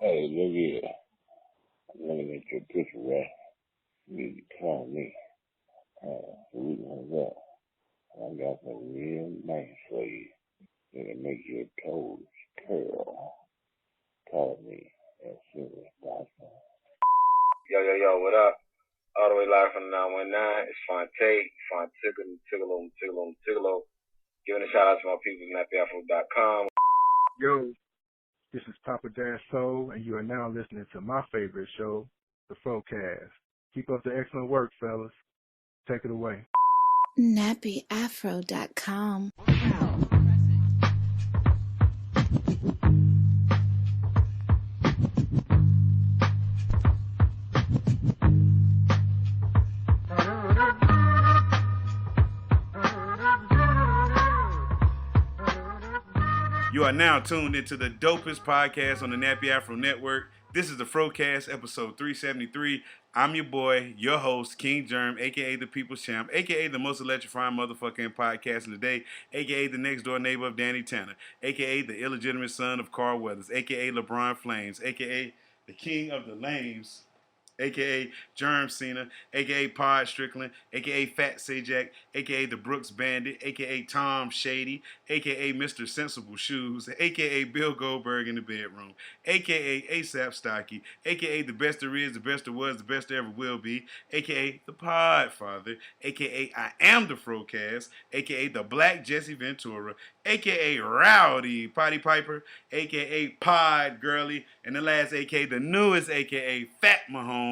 Hey, look here. I'm looking at your picture, right? You need to call me. The reason is I got something real nice for you that'll make your toes curl. Call me as soon as possible. Yo, what up? All the way live from the 919. It's Fontiggalo. Giving a shout out to my people at nappyafro.com. Yo, this is Papa Dash Soul, and you are now listening to my favorite show, the FROCAST. Keep up the excellent work, fellas. Take it away. nappyafro.com. You are now tuned into the dopest podcast on the Nappy Afro Network. This is the FROCAST, episode 373. I'm your boy, your host, King Germ, a.k.a. the People's Champ, a.k.a. the most electrifying motherfucking podcast in the day, a.k.a. the next door neighbor of Danny Tanner, a.k.a. the illegitimate son of Carl Weathers, a.k.a. LeBron Flames, a.k.a. the king of the lames, a.k.a. Germ Cena, a.k.a. Pod Strickland, a.k.a. Fat Sajak, a.k.a. the Brooks Bandit, a.k.a. Tom Shady, a.k.a. Mr. Sensible Shoes, a.k.a. Bill Goldberg in the bedroom, a.k.a. ASAP Stocky, a.k.a. the best there is, the best there was, the best there ever will be, a.k.a. the Podfather, a.k.a. I am the FROCAST, a.k.a. the Black Jesse Ventura, a.k.a. Rowdy Potty Piper, a.k.a. Pod Girly, and the last a.k.a. the newest a.k.a. Fat Mahomes.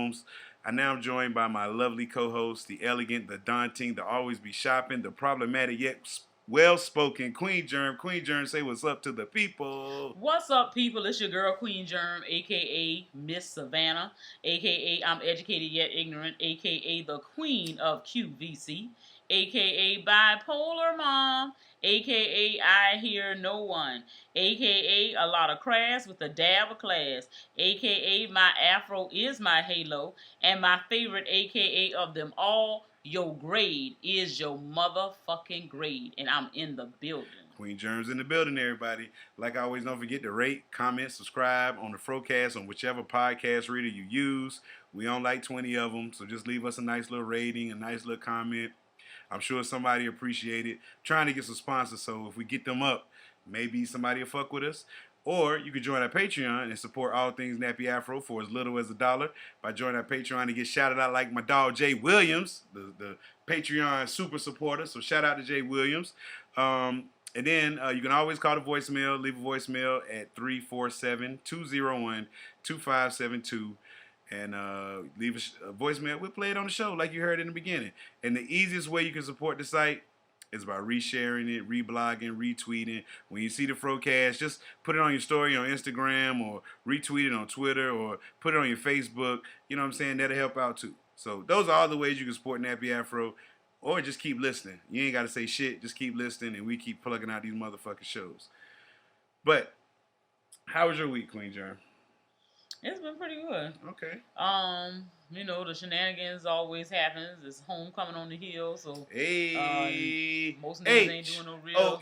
I now am joined by my lovely co-host, the elegant, the daunting, the always be shopping, the problematic yet well-spoken Queen Germ. Queen Germ, say what's up to the people. What's up, people? It's your girl, Queen Germ, a.k.a. Miss Savannah, a.k.a. I'm educated yet ignorant, a.k.a. the Queen of QVC, a.k.a. Bipolar Mom, a.k.a. I hear no one, a.k.a. a lot of crass with a dab of class, a.k.a. my afro is my halo, and my favorite a.k.a. of them all, your grade is your motherfucking grade, and I'm in the building. Queen Germ's in the building, everybody. Like I always, don't forget to rate, comment, subscribe on the FROCAST on whichever podcast reader you use. We own like 20 of them, so just leave us a nice little rating, a nice little comment. I'm sure somebody appreciate it. Trying to get some sponsors, so if we get them up, maybe somebody will fuck with us. Or you can join our Patreon and support all things Nappy Afro for as little as $1 by joining our Patreon and get shouted out like my dog Jay Williams, the Patreon super supporter. So shout out to Jay Williams. And then you can always call the voicemail, leave a voicemail at 347-201-2572. And leave a voicemail. We'll play it on the show like you heard in the beginning. And the easiest way you can support the site is by resharing it, reblogging, retweeting. When you see the FROCAST, just put it on your story on Instagram or retweet it on Twitter or put it on your Facebook. You know what I'm saying? That'll help out too. So those are all the ways you can support Nappy Afro. Or just keep listening. You ain't got to say shit. Just keep listening, and we keep plugging out these motherfucking shows. But how was your week, Queen Germ? It's been pretty good. Okay. You know, the shenanigans always happens. It's homecoming on the hill, so most niggas ain't doing no real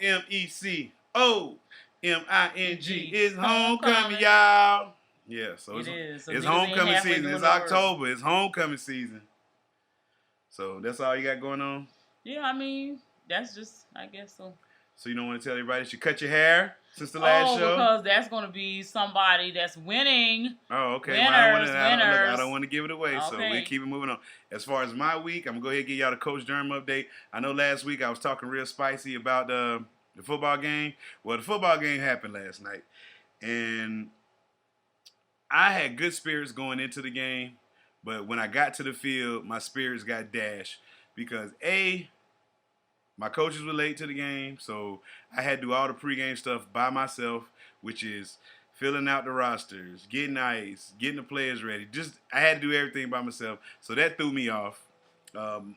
HOMECOMING is homecoming, y'all. Yeah, so it's homecoming season. It's October. It's homecoming season. So that's all you got going on? Yeah, I mean, that's just, I guess so. So you don't want to tell everybody you should cut your hair since the last show? Oh, because that's going to be somebody that's winning. Oh, okay. Winners. I don't want to give it away, okay. So we'll keep it moving on. As far as my week, I'm going to go ahead and give y'all the Coach Germ update. I know last week I was talking real spicy about the football game. Well, the football game happened last night. And I had good spirits going into the game. But when I got to the field, my spirits got dashed because, A, my coaches were late to the game, so I had to do all the pregame stuff by myself, which is filling out the rosters, getting ice, getting the players ready. I had to do everything by myself, so that threw me off.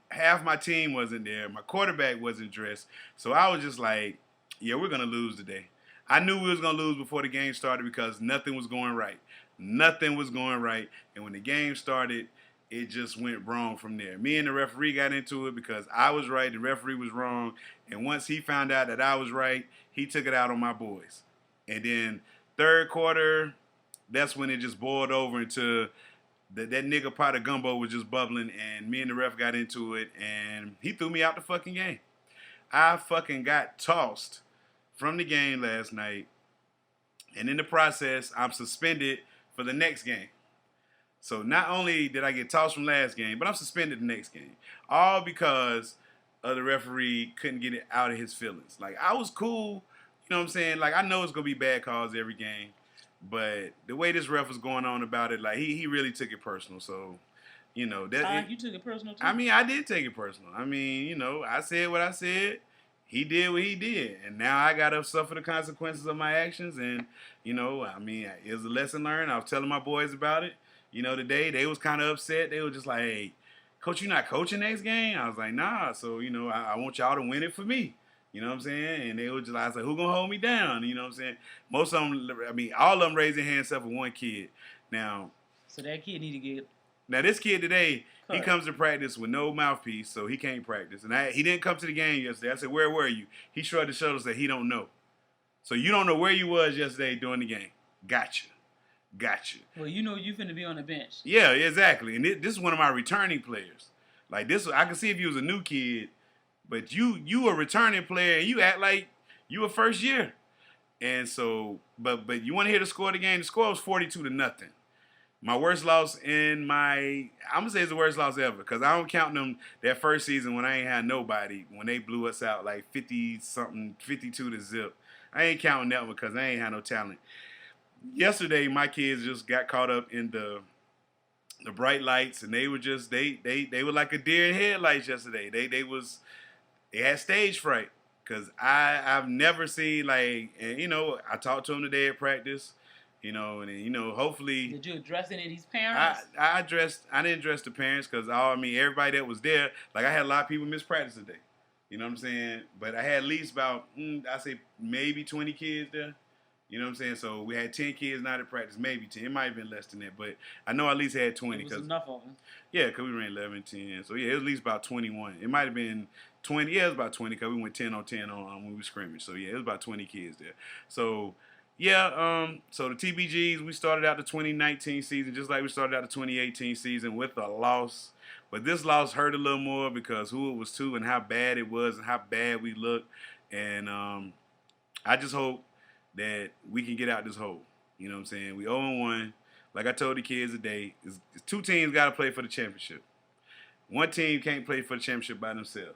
Half my team wasn't there. My quarterback wasn't dressed, so I was just like, yeah, we're going to lose today. I knew we was going to lose before the game started because nothing was going right. Nothing was going right. And when the game started, it just went wrong from there. Me and the referee got into it because I was right, the referee was wrong. And once he found out that I was right, he took it out on my boys. And then third quarter, that's when it just boiled over into that nigga pot of gumbo was just bubbling, and me and the ref got into it, and he threw me out the fucking game. I fucking got tossed from the game last night, and in the process, I'm suspended for the next game. So not only did I get tossed from last game, but I'm suspended the next game. All because the referee couldn't get it out of his feelings. Like, I was cool, you know what I'm saying? Like, I know it's going to be bad calls every game, but the way this ref was going on about it, like, he really took it personal. So, you know. You took it personal, too? I mean, I did take it personal. I mean, you know, I said what I said. He did what he did. And now I got to suffer the consequences of my actions. And, you know, I mean, it was a lesson learned. I was telling my boys about it. You know, today they was kind of upset. They were just like, hey, Coach, you not coaching next game? I was like, nah. So, you know, I want y'all to win it for me. You know what I'm saying? And they were just like, I was like, who going to hold me down? You know what I'm saying? Most of them, I mean, all of them raised their hands except for one kid. Now. So that kid need to get. Now, this kid today, cut. He comes to practice with no mouthpiece, so he can't practice. And he didn't come to the game yesterday. I said, where were you? He shrugged his shoulders and said, he don't know. So you don't know where you was yesterday during the game. Gotcha. Well, you know you finna be on the bench. Yeah, exactly. And this is one of my returning players. Like, this, I can see if you was a new kid, but you a returning player, and you act like you a first year. And so, but you want to hear the score of the game? The score was 42-0. My worst loss I'm going to say it's the worst loss ever, because I don't count them that first season when I ain't had nobody, when they blew us out like 50-something, 52-0. I ain't counting that one because I ain't had no talent. Yesterday, my kids just got caught up in the bright lights, and they were just, they were like a deer in headlights yesterday. They had stage fright, because I've never seen, like, and, you know, I talked to them today at practice. You know, and you know, hopefully. Did you address any of these parents? I didn't address the parents because everybody that was there, like I had a lot of people miss practice today. You know what I'm saying? But I had at least about, I say maybe 20 kids there. You know what I'm saying? So we had 10 kids not at practice, maybe 10. It might have been less than that, but I know I at least had 20. It was enough of them. Yeah, because we ran 11, 10. So yeah, it was at least about 21. It might have been 20. Yeah, it was about 20 because we went 10 on 10 on when we scrimmaged. So yeah, it was about 20 kids there. So. Yeah, so the TBGs, we started out the 2019 season just like we started out the 2018 season with a loss. But this loss hurt a little more because who it was to and how bad it was and how bad we looked. And I just hope that we can get out this hole. You know what I'm saying? We 0-1. Like I told the kids today, two teams got to play for the championship. One team can't play for the championship by themselves.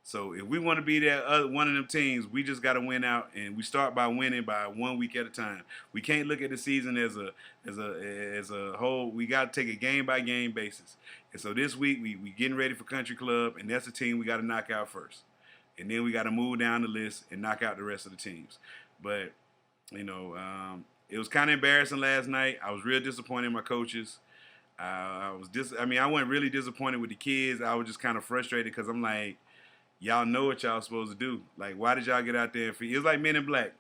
So if we want to be that one of them teams, we just got to win out, and we start by winning by 1 week at a time. We can't look at the season as a whole. We got to take a game by game basis. And so this week we getting ready for Country Club, and that's the team we got to knock out first, and then we got to move down the list and knock out the rest of the teams. But you know, it was kind of embarrassing last night. I was real disappointed in my coaches. I wasn't really disappointed with the kids. I was just kind of frustrated because I'm like, y'all know what y'all supposed to do. Like, why did y'all get out there? It was like Men in Black.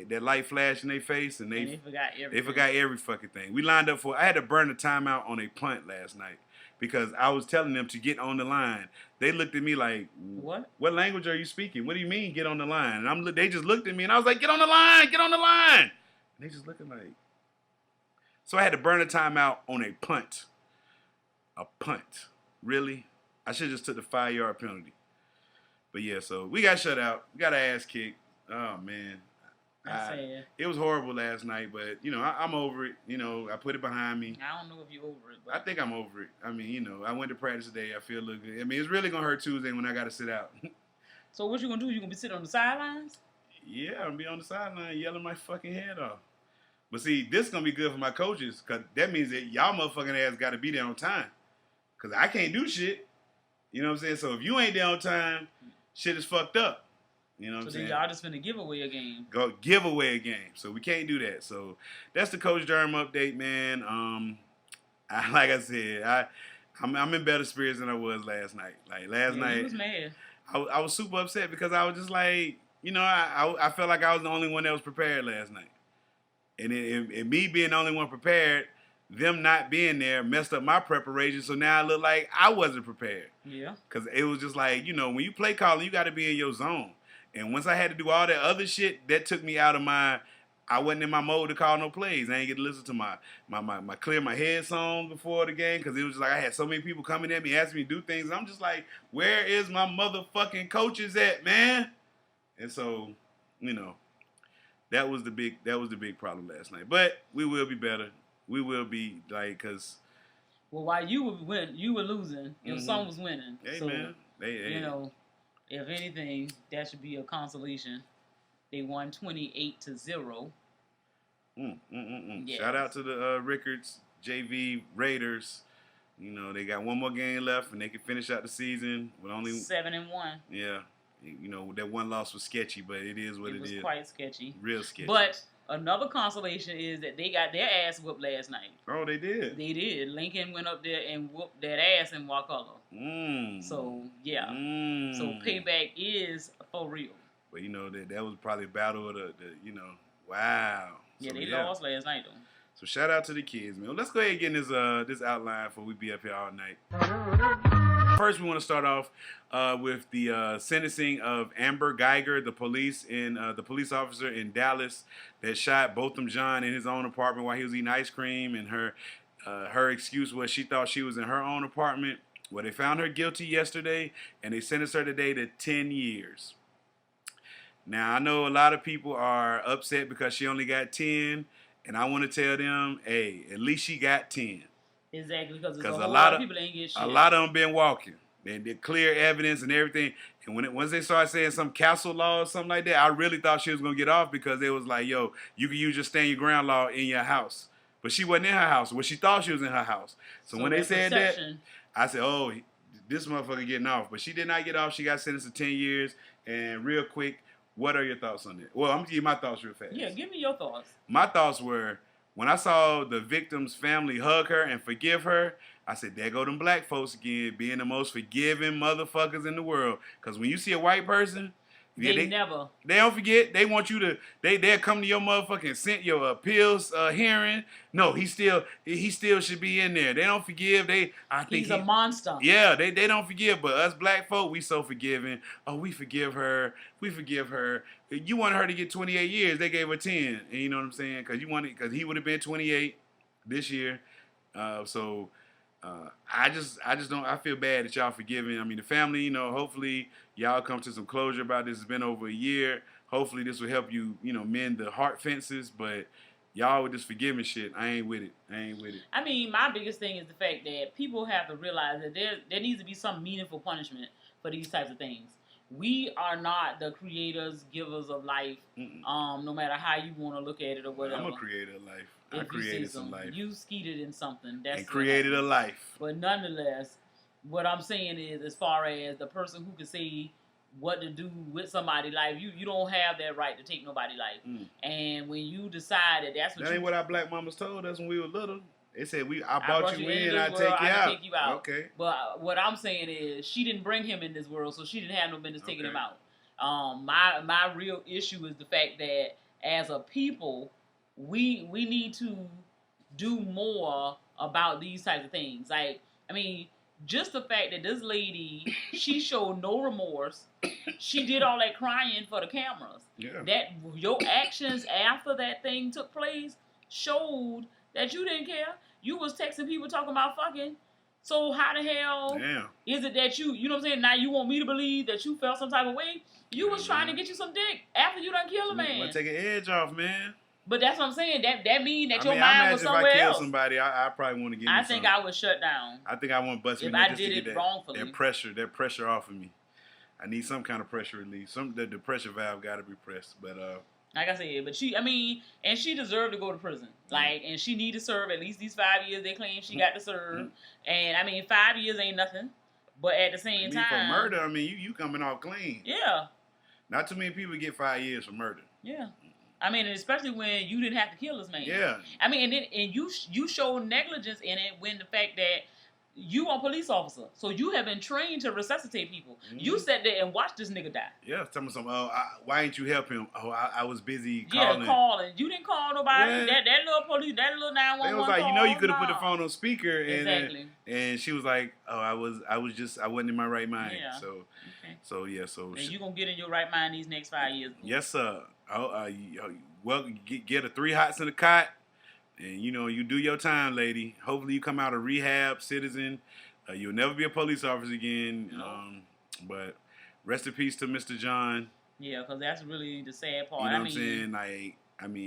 That light flashed in their face, and they forgot everything. They forgot every fucking thing. We lined up I had to burn a timeout on a punt last night because I was telling them to get on the line. They looked at me like, what language are you speaking? What do you mean get on the line? And they just looked at me, and I was like, get on the line, get on the line. And they just looking like. So I had to burn a timeout on a punt. A punt. Really? I should have just took the 5-yard penalty. But yeah, so we got shut out. We got our ass kicked. Oh man, it was horrible last night. But you know, I'm over it. You know, I put it behind me. I don't know if you're over it. But I think I'm over it. I mean, you know, I went to practice today. I feel a little good. I mean, it's really gonna hurt Tuesday when I got to sit out. So what you gonna do? You gonna be sitting on the sidelines? Yeah, I'm gonna be on the sideline yelling my fucking head off. But see, this is gonna be good for my coaches because that means that y'all motherfucking ass got to be there on time. Cause I can't do shit. You know what I'm saying? So if you ain't there on time. Shit is fucked up. You know what I'm saying? So then y'all just finna give away a game. Go give away a game. So we can't do that. So that's the Coach Durham update, man. Like I said, I'm in better spirits than I was last night. Like last night, you was mad. I was super upset because I was just like, you know, I felt like I was the only one that was prepared last night. And me being the only one prepared, them not being there messed up my preparation, so now I look like I wasn't prepared. Yeah. Because it was just like, you know, when you play calling, you got to be in your zone. And once I had to do all that other shit, that took me out of my, I wasn't in my mode to call no plays. I ain't get to listen to my clear my head song before the game because it was just like I had so many people coming at me asking me to do things. I'm just like, where is my motherfucking coaches at, man? And so, you know, that was the big problem last night. But we will be better. We will be like because. Well, while you were losing, your son was winning. Hey, so, man. You know, if anything, that should be a consolation. They won 28-0. Yes. Shout out to the Rickards JV Raiders. You know, they got one more game left, and they can finish out the season with only 7-1. Yeah. You know, that one loss was sketchy, but it is what it is. It was quite sketchy. Real sketchy. But another consolation is that they got their ass whooped last night. Oh, they did? They did. Lincoln went up there and whooped that ass in Wakulla. So, yeah. So, payback is for real. But, you know, that was probably a battle of the you know, wow. Yeah, they lost last night, though. So, shout out to the kids, man. Let's go ahead and get in this outline before we be up here all night. First, we want to start off with the sentencing of Amber Guyger, the police officer in Dallas that shot Botham Jean in his own apartment while he was eating ice cream. And her excuse was she thought she was in her own apartment. Well, they found her guilty yesterday, and they sentenced her today to 10 years. Now, I know a lot of people are upset because she only got 10, and I want to tell them, hey, at least she got 10. Exactly, because a lot of people ain't get shit. A lot of them been walking. They clear evidence and everything. And once they started saying some castle law or something like that, I really thought she was going to get off because they was like, yo, you can use your stand your ground law in your house. But she wasn't in her house. Well, she thought she was in her house. So when they said that, I said, oh, this motherfucker getting off. But she did not get off. She got sentenced to 10 years. And real quick, what are your thoughts on that? Well, I'm going to give you my thoughts real fast. Yeah, give me your thoughts. My thoughts were, when I saw the victim's family hug her and forgive her, I said, there go them black folks again, being the most forgiving motherfuckers in the world. Because when you see a white person, they don't forget. They want you to, they'll come to your motherfucking your appeals hearing. No, he still should be in there. They don't forgive. I think he's a monster. Yeah, they don't forgive. But us black folk, we so forgiving. Oh, we forgive her. We forgive her. You wanted her to get 28 years. They gave her 10. And you know what I'm saying? Because he would have been 28 this year. I just don't. I feel bad that y'all forgiving. I mean, the family. You know, hopefully y'all come to some closure about this. It's been over a year. Hopefully this will help you. You know, mend the heart fences. But y'all with this forgiving shit, I ain't with it. I mean, my biggest thing is the fact that people have to realize that there needs to be some meaningful punishment for these types of things. We are not the creators, givers of life. No matter how you want to look at it or whatever. I'm a creator of life. I created some life. You skeeted in something. And created a life. But nonetheless, what I'm saying is, as far as the person who can say what to do with somebody's life, you don't have that right to take nobody's life. And when you decide that ain't what our black mamas told us when we were little. They said I brought you in, I take you out. Okay. But what I'm saying is, she didn't bring him in this world, so she didn't have no business taking him out. My real issue is the fact that as a people, we need to do more about these types of things. Like, I mean, just the fact that this lady, she showed no remorse. She did all that crying for the cameras. Yeah. That your actions after that thing took place showed that you didn't care. You was texting people talking about fucking. So how the hell is it that you know what I'm saying? Now you want me to believe that you felt some type of way? You was trying to get you some dick after you done killed a man. You want to take an edge off, man. But that's what I'm saying. That mean that your mind was somewhere else. If I kill somebody, I probably want to get. I think I would shut down. I think I want to bust me if I did it wrongfully. That pressure off of me. I need some kind of pressure release. The pressure valve got to be pressed. But like I said, but she deserved to go to prison. Like, and she need to serve at least these 5 years they claim she got to serve. And I mean, 5 years ain't nothing. But at the same time, for murder, I mean, you coming off clean. Yeah. Not too many people get 5 years for murder. Yeah. I mean, especially when you didn't have to kill this man. Yeah. I mean, and you showed negligence in it when the fact that you are a police officer, so you have been trained to resuscitate people. You sat there and watched this nigga die. Yeah, tell me something. Why ain't you help him? Oh, I was busy calling. Yeah, calling. You didn't call nobody. Yeah. That little police, that little 911. It was like, you could have put the phone on speaker, and exactly. And she was like, oh, I wasn't in my right mind. Yeah. So and you gonna get in your right mind these next 5 years. Yes, sir. get a 3 hots in the cot, and you do your time, lady. Hopefully you come out a rehab citizen. You'll never be a police officer again. No. But rest in peace to Mr. John. Yeah, because that's really the sad part. You know what I'm saying? Like,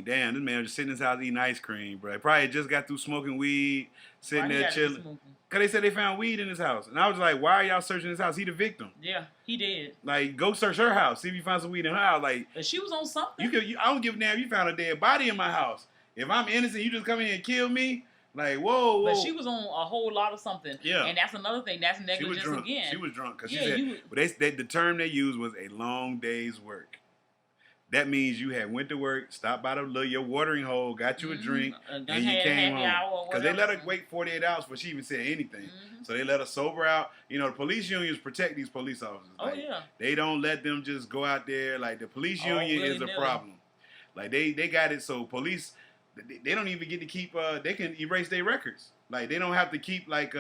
damn, this man was just sitting in his house eating ice cream, bro. Probably just got through smoking weed, sitting there chilling. Because they said they found weed in his house. And I was like, why are y'all searching his house? He the victim. Yeah, he did. Like, go search her house. See if you find some weed in her house. Like, but she was on something. I don't give a damn if you found a dead body in my house. If I'm innocent, you just come in and kill me? Like, whoa. But she was on a whole lot of something. Yeah. And that's another thing. That's negligence again. She was drunk. Because she said, the term they used was a long day's work. That means you had went to work, stopped by your watering hole, got you a drink, and you came home. Because they let her wait 48 hours before she even said anything. Mm-hmm. So they let her sober out. The police unions protect these police officers. Like, they don't let them just go out there. Like, the police union is a problem. Like, they got it so police, they don't even get to keep, they can erase their records. Like, they don't have to keep, like,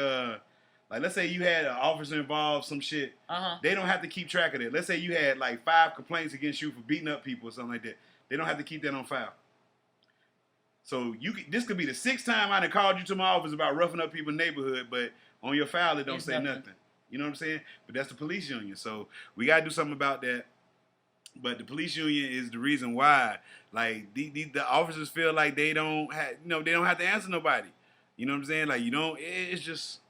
let's say you had an officer involved, some shit. They don't have to keep track of that. Let's say you had like 5 complaints against you for beating up people or something like that. They don't have to keep that on file. So this could be the 6th time I done called you to my office about roughing up people's neighborhood, but on your file it don't say nothing. You know what I'm saying? But that's the police union. So we gotta do something about that. But the police union is the reason why, like, the officers feel like they don't have, they don't have to answer nobody. You know what I'm saying? Like, it's just.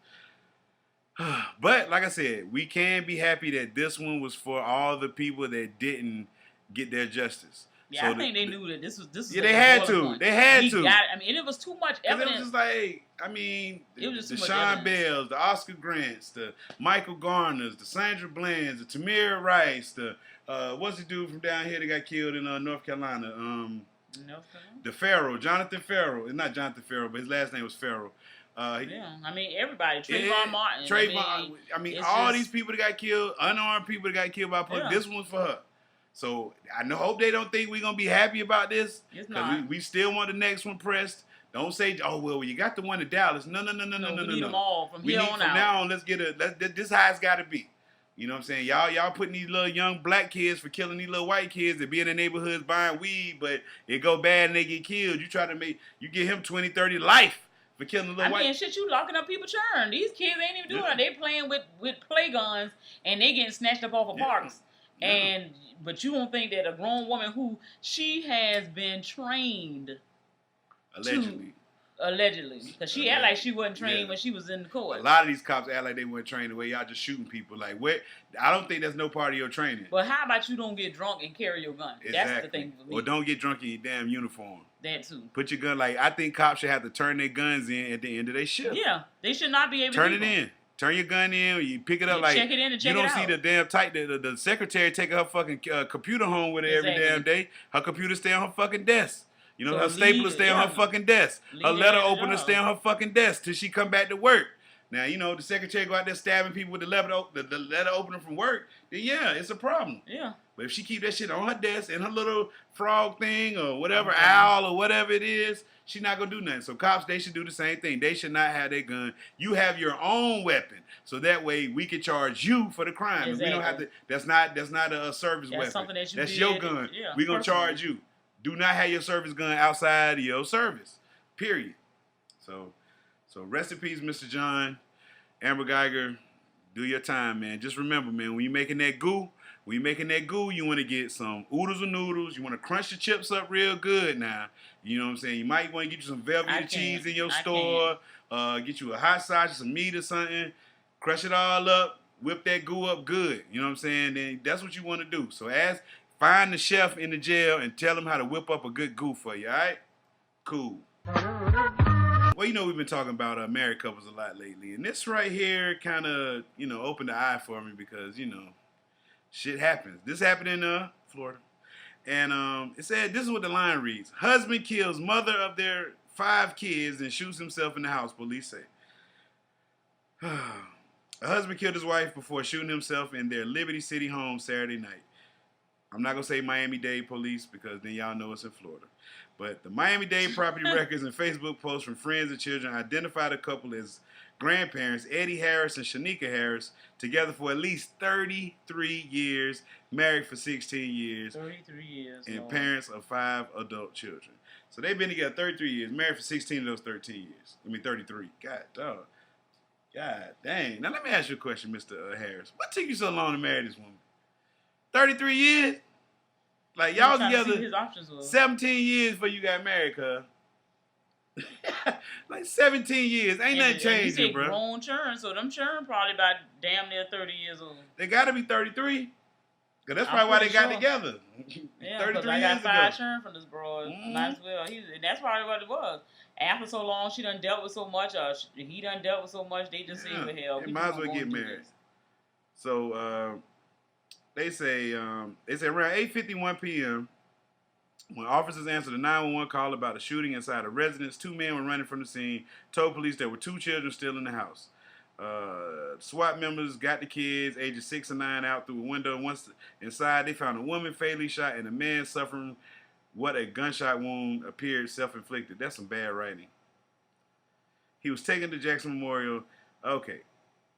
But like I said, we can be happy that this one was for all the people that didn't get their justice. Yeah, so I think they knew that this was. Yeah, they had to. Point. They had to. And it was too much evidence. It was just like, it was just the Sean Bells, the Oscar Grants, the Michael Garners, the Sandra Blands, the Tamir Rice, the what's the dude from down here that got killed in North Carolina? The Farrell, Jonathan Farrell. It's not Jonathan Farrell, but his last name was Farrell. Everybody. Trayvon Martin. All these people that got killed, unarmed people that got killed by police. This one's for her. So I hope they don't think we're gonna be happy about this. It's not. We still want the next one pressed. Don't say, oh well, you got the one in Dallas. No. We need them all from here on out. From now on, let's get this how it's got to be. You know what I'm saying? Y'all putting these little young black kids for killing these little white kids that be in the neighborhoods buying weed, but it go bad and they get killed. You get him 20, 30 life. For killing a little white. Shit, you locking up people churn. These kids ain't even doing it. They playing with play guns and they getting snatched up off of parks. Yeah. But you don't think that a grown woman who she has been trained allegedly, because she act like she wasn't trained when she was in the court. A lot of these cops act like they weren't trained the way y'all just shooting people. Like, I don't think that's no part of your training. But how about you don't get drunk and carry your gun? Exactly. That's the thing for me. Or don't get drunk in your damn uniform. That too. Put your gun, I think cops should have to turn their guns in at the end of their shift. Yeah, they should not be able to turn it in. Turn your gun in. You pick it up check it in and check it out. You don't see the damn the secretary taking her fucking computer home with her every damn day. Her computer stay on her fucking desk. Her stapler stay on her fucking desk. Her letter opener stay on her fucking desk till she come back to work. Now, the secretary go out there stabbing people with the letter opener from work, then it's a problem. Yeah. But if she keep that shit on her desk and her little frog thing or whatever, owl or whatever it is, she not going to do nothing. So cops, they should do the same thing. They should not have their gun. You have your own weapon. So that way we can charge you for the crime. Exactly. And we don't have to, that's not a service weapon. Something that that's your gun. Yeah, we're going to charge you. Do not have your service gun outside of your service. Period. So rest in peace, Mr. John. Amber Guyger, do your time, man. Just remember, man, when you're making that goo, you want to get some oodles and noodles. You want to crunch the chips up real good now. You know what I'm saying? You might want to get you some Velveeta cheese in your store. Get you a hot sausage, some meat or something. Crush it all up. Whip that goo up good. You know what I'm saying? Then that's what you want to do. So find the chef in the jail and tell him how to whip up a good goo for you, all right? Cool. Well, we've been talking about married couples a lot lately. And this right here kind of, opened the eye for me because, shit happens. This happened in Florida. And it said, this is what the line reads. Husband kills mother of their 5 kids and shoots himself in the house, police say. A husband killed his wife before shooting himself in their Liberty City home Saturday night. I'm not going to say Miami-Dade police because then y'all know it's in Florida. But the Miami-Dade property records and Facebook posts from friends and children identify the couple as grandparents Eddie Harris and Shanika Harris, together for at least 33 years, married for 16 years, 33 years, and Lord. parents of 5 adult children. So they've been together 33 years, married for 16 of those 13 years. 33. God, dog. God dang. Now let me ask you a question, Mr. Harris. What took you so long to marry this woman? 33 years? Like, y'all together 17 years before you got married, cuz. Like 17 years. Ain't nothing changing, bro. Grown children, so them children probably about damn near 30 years old. They gotta be 33. Cause that's probably why they got together. Yeah, 33 I got 5 children from this broad. Might as well. That's probably what it was. After so long, she done dealt with so much, he done dealt with so much, they just say, well, hell, they might as well get married. So, they say around 8:51 p.m., when officers answered a 911 call about a shooting inside a residence, 2 men were running from the scene, told police there were 2 children still in the house. SWAT members got the kids, ages 6 and 9, out through a window. Once inside, they found a woman fatally shot and a man suffering what a gunshot wound appeared self-inflicted. That's some bad writing. He was taken to Jackson Memorial. Okay.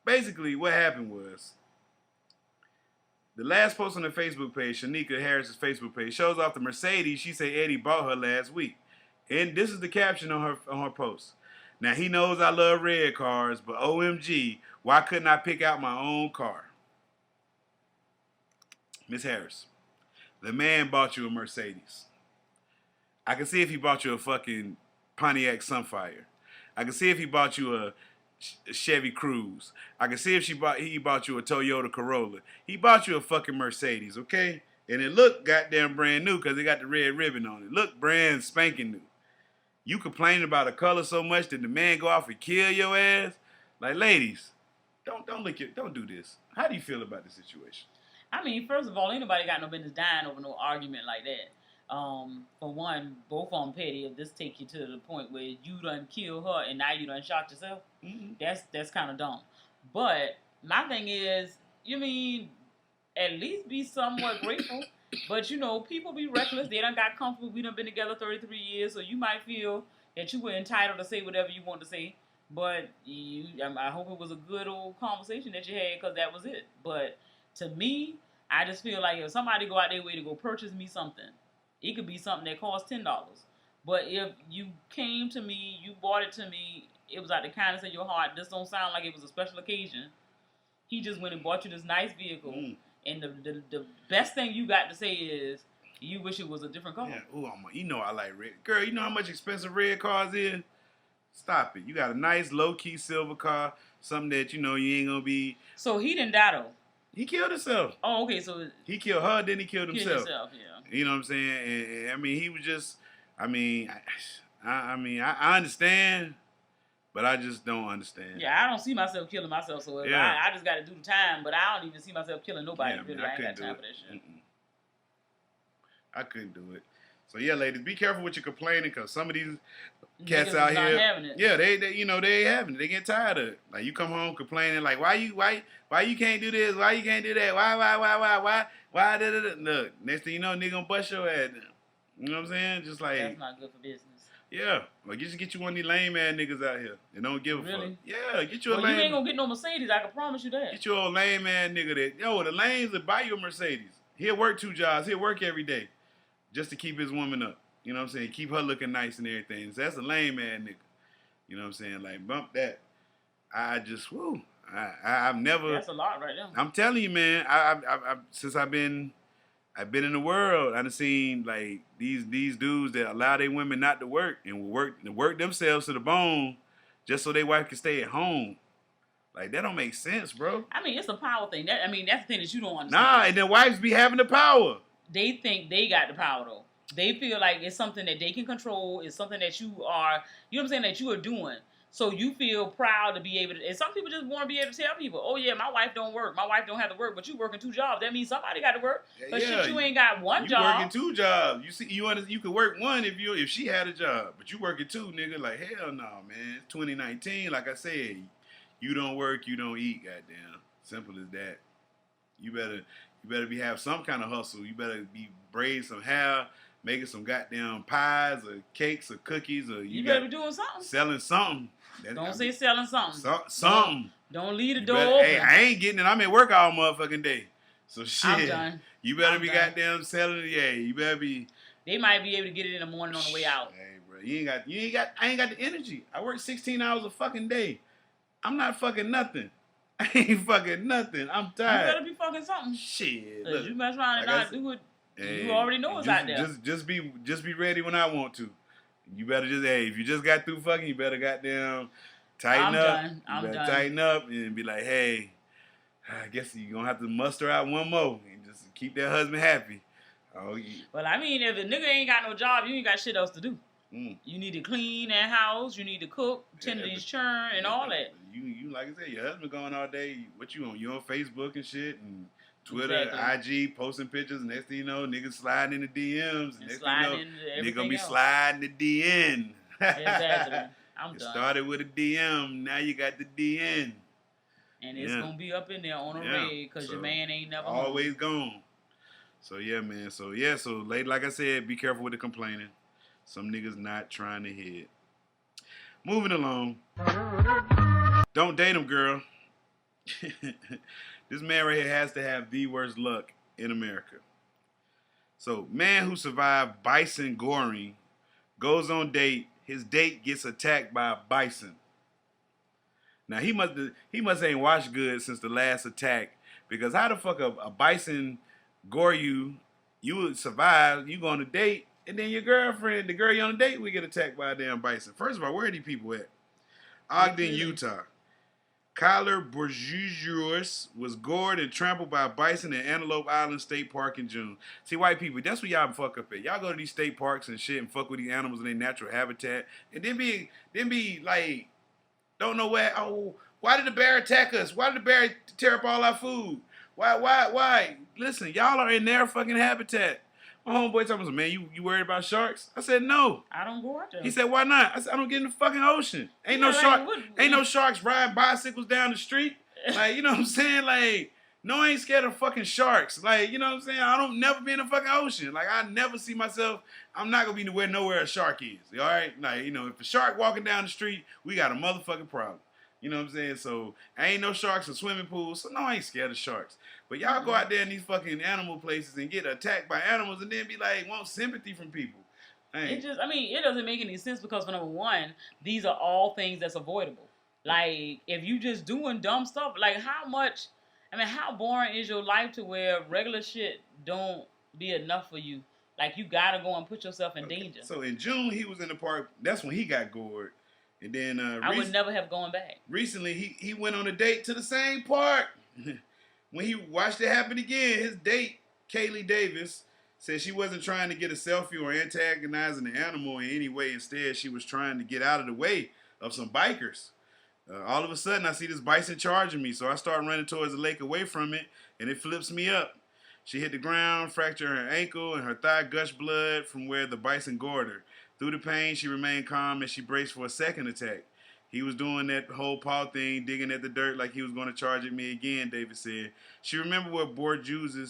Basically, what happened was, the last post on her Facebook page, Shanika Harris's Facebook page, shows off the Mercedes she said Eddie bought her last week. And this is the caption on her post. Now, he knows I love red cars, but OMG, why couldn't I pick out my own car? Miss Harris, the man bought you a Mercedes. I can see if he bought you a fucking Pontiac Sunfire. I can see if he bought you a Chevy Cruze. I can see if he bought you a Toyota Corolla. He bought you a fucking Mercedes, okay? And it looked goddamn brand new because it got the red ribbon on it. Look brand spanking new. You complaining about a color so much that the man go off and kill your ass? Like, ladies, don't do this. How do you feel about the situation? I mean, first of all, ain't nobody got no business dying over no argument like that. For one, both of them petty. If this take you to the point where you done killed her and now you done shot yourself, that's kind of dumb. But my thing is, you mean, at least be somewhat grateful. But, you know, people be reckless. They done got comfortable. We done been together 33 years, so you might feel that you were entitled to say whatever you want to say. But I hope it was a good old conversation that you had, because that was it. But to me, I just feel like if somebody go out their way to go purchase me something, it could be something that costs $10. But if you came to me, you bought it to me, it was out the kindness of your heart. This don't sound like it was a special occasion. He just went and bought you this nice vehicle. And the best thing you got to say is, you wish it was a different color. Yeah. Ooh, you know I like red. Girl, you know how much expensive red cars is? Stop it. You got a nice low-key silver car, something that, you know, you ain't going to be... So he didn't die, though? He killed himself. Oh, okay, so... He killed her, then he killed himself. Yeah. You know what I'm saying? And I mean, he was just... I mean, I understand... But I just don't understand. Yeah, I don't see myself killing myself, so I just got to do the time. But I don't even see myself killing nobody. Yeah, really, I ain't got time for that shit. I couldn't do it. So yeah, ladies, be careful with your complaining, because some of these cats out here, yeah, they you know, they ain't having it. They get tired of it. Like, you come home complaining, like, why you can't do this? Why you can't do that? Why? Look, next thing you know, nigga gonna bust your ass down. You know what I'm saying? Just like, that's not good for business. Yeah, like, you just get you one of these lame ass niggas out here that don't give a fuck. Yeah, get you a lame. You ain't gonna get no Mercedes, I can promise you that. Get you a lame ass nigga the lames that buy you a Mercedes. He'll work 2 jobs. He'll work every day just to keep his woman up. You know what I'm saying? Keep her looking nice and everything. So that's a lame ass nigga. You know what I'm saying? Like, bump that. I just, I've never. That's a lot right now. I'm telling you, man. Since I've been in the world, I've seen like these dudes that allow their women not to work and work themselves to the bone just so their wife can stay at home. Like, that don't make sense, bro. I mean, it's a power thing. That's the thing that you don't understand. Nah, and then wives be having the power. They think they got the power, though. They feel like it's something that they can control. It's something that you are, you know what I'm saying, that you are doing. So you feel proud to be able to, and some people just want to be able to tell people, oh yeah, my wife don't work. My wife don't have to work, but you working 2 jobs. That means somebody got to work. But shit, you ain't got one job. You working 2 jobs. You see, you could work 1 if she had a job, but you working 2, nigga. Like, hell no, man. It's 2019. Like I said, you don't work, you don't eat. Goddamn, simple as that. You better have some kind of hustle. You better be braid some hair, making some goddamn pies or cakes or cookies or you better be doing something. Selling something. Don't say selling something. Something. Don't leave the door open. Hey, I ain't getting it. I'm at work all motherfucking day. So shit. I'm done. You better be goddamn selling it. Yeah, you better be. They might be able to get it in the morning on the way out. Hey, bro, I ain't got the energy. I work 16 hours a fucking day. I'm not fucking nothing. I ain't fucking nothing. I'm tired. You better be fucking something. Shit. Look, you mess around and not do it. Hey, you already know it's out there. Just be ready when I want to. You better if you just got through fucking, you better goddamn tighten up. I'm done. Tighten up and be like, hey, I guess you're gonna have to muster out one more and just keep that husband happy. Oh, yeah. Well, I mean, if a nigga ain't got no job, you ain't got shit else to do. You need to clean that house. You need to cook, tend to these churn, and all that. You like I said, your husband going all day. What you on? You on Facebook and shit and Twitter, IG, posting pictures. And next thing you know, niggas sliding in the DMs. And next thing you know, nigga gonna be sliding the DN. Exactly. I'm done. It started with a DM. Now you got the DN. And it's gonna be up in there on a red because your man ain't never always home. gone. So yeah, man. So like I said, be careful with the complaining. Some niggas not trying to hit. Moving along. Don't date him, girl. This man right here has to have the worst luck in America. So, man who survived bison goring goes on date. His date gets attacked by a bison. Now, he must ain't washed good since the last attack, because how the fuck a bison gore you? You would survive. You go on a date. And then your girlfriend, the girl you're on a date, we get attacked by a damn bison. First of all, where are these people at? Ogden, Utah. Kyler Bourgeois was gored and trampled by a bison at Antelope Island State Park in June. See, white people, that's what y'all fuck up at. Y'all go to these state parks and shit and fuck with these animals in their natural habitat. And then be like, don't know why did the bear attack us? Why did the bear tear up all our food? Why? Listen, y'all are in their fucking habitat. My homeboy told me, man, you worried about sharks? I said, no. I don't go out there. He said, why not? I said, I don't get in the fucking ocean. Ain't no sharks riding bicycles down the street. Like, you know what I'm saying? Like, no, I ain't scared of fucking sharks. Like, you know what I'm saying? I don't never be in the fucking ocean. Like, I never see myself, I'm not going to be nowhere a shark is. All right? Like, you know, if a shark walking down the street, we got a motherfucking problem. You know what I'm saying? So, I ain't no sharks in swimming pools, so no, I ain't scared of sharks. But y'all go out there in these fucking animal places and get attacked by animals and then be like, want sympathy from people. It doesn't make any sense because, for number one, these are all things that's avoidable. Like, if you just doing dumb stuff, like how boring is your life to where regular shit don't be enough for you? Like, you gotta go and put yourself in danger. So, in June, he was in the park. That's when he got gored. And then I would never have gone back. Recently, he went on a date to the same park. When he watched it happen again, his date, Kaylee Davis, said she wasn't trying to get a selfie or antagonizing the animal in any way. Instead, she was trying to get out of the way of some bikers. All of a sudden, I see this bison charging me, so I start running towards the lake away from it, and it flips me up. She hit the ground, fractured her ankle, and her thigh gushed blood from where the bison gored her. Through the pain, she remained calm as she braced for a second attack. He was doing that whole paw thing, digging at the dirt like he was going to charge at me again, David said. She remembered what Bourgeois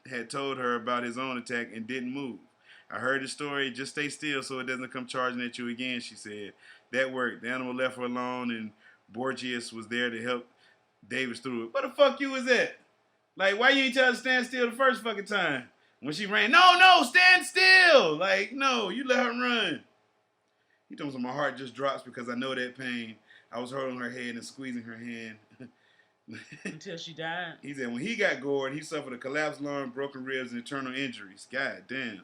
had told her about his own attack and didn't move. I heard the story. Just stay still so it doesn't come charging at you again, she said. That worked. The animal left her alone, and Bourgeois was there to help Davis through it. What the fuck you was at? Like, why you ain't tell her to stand still the first fucking time? When she ran, no, stand still. Like, no, you let her run. He told me my heart just drops because I know that pain. I was holding her head and squeezing her hand. Until she died. He said when he got gored, he suffered a collapsed lung, broken ribs, and internal injuries. God damn.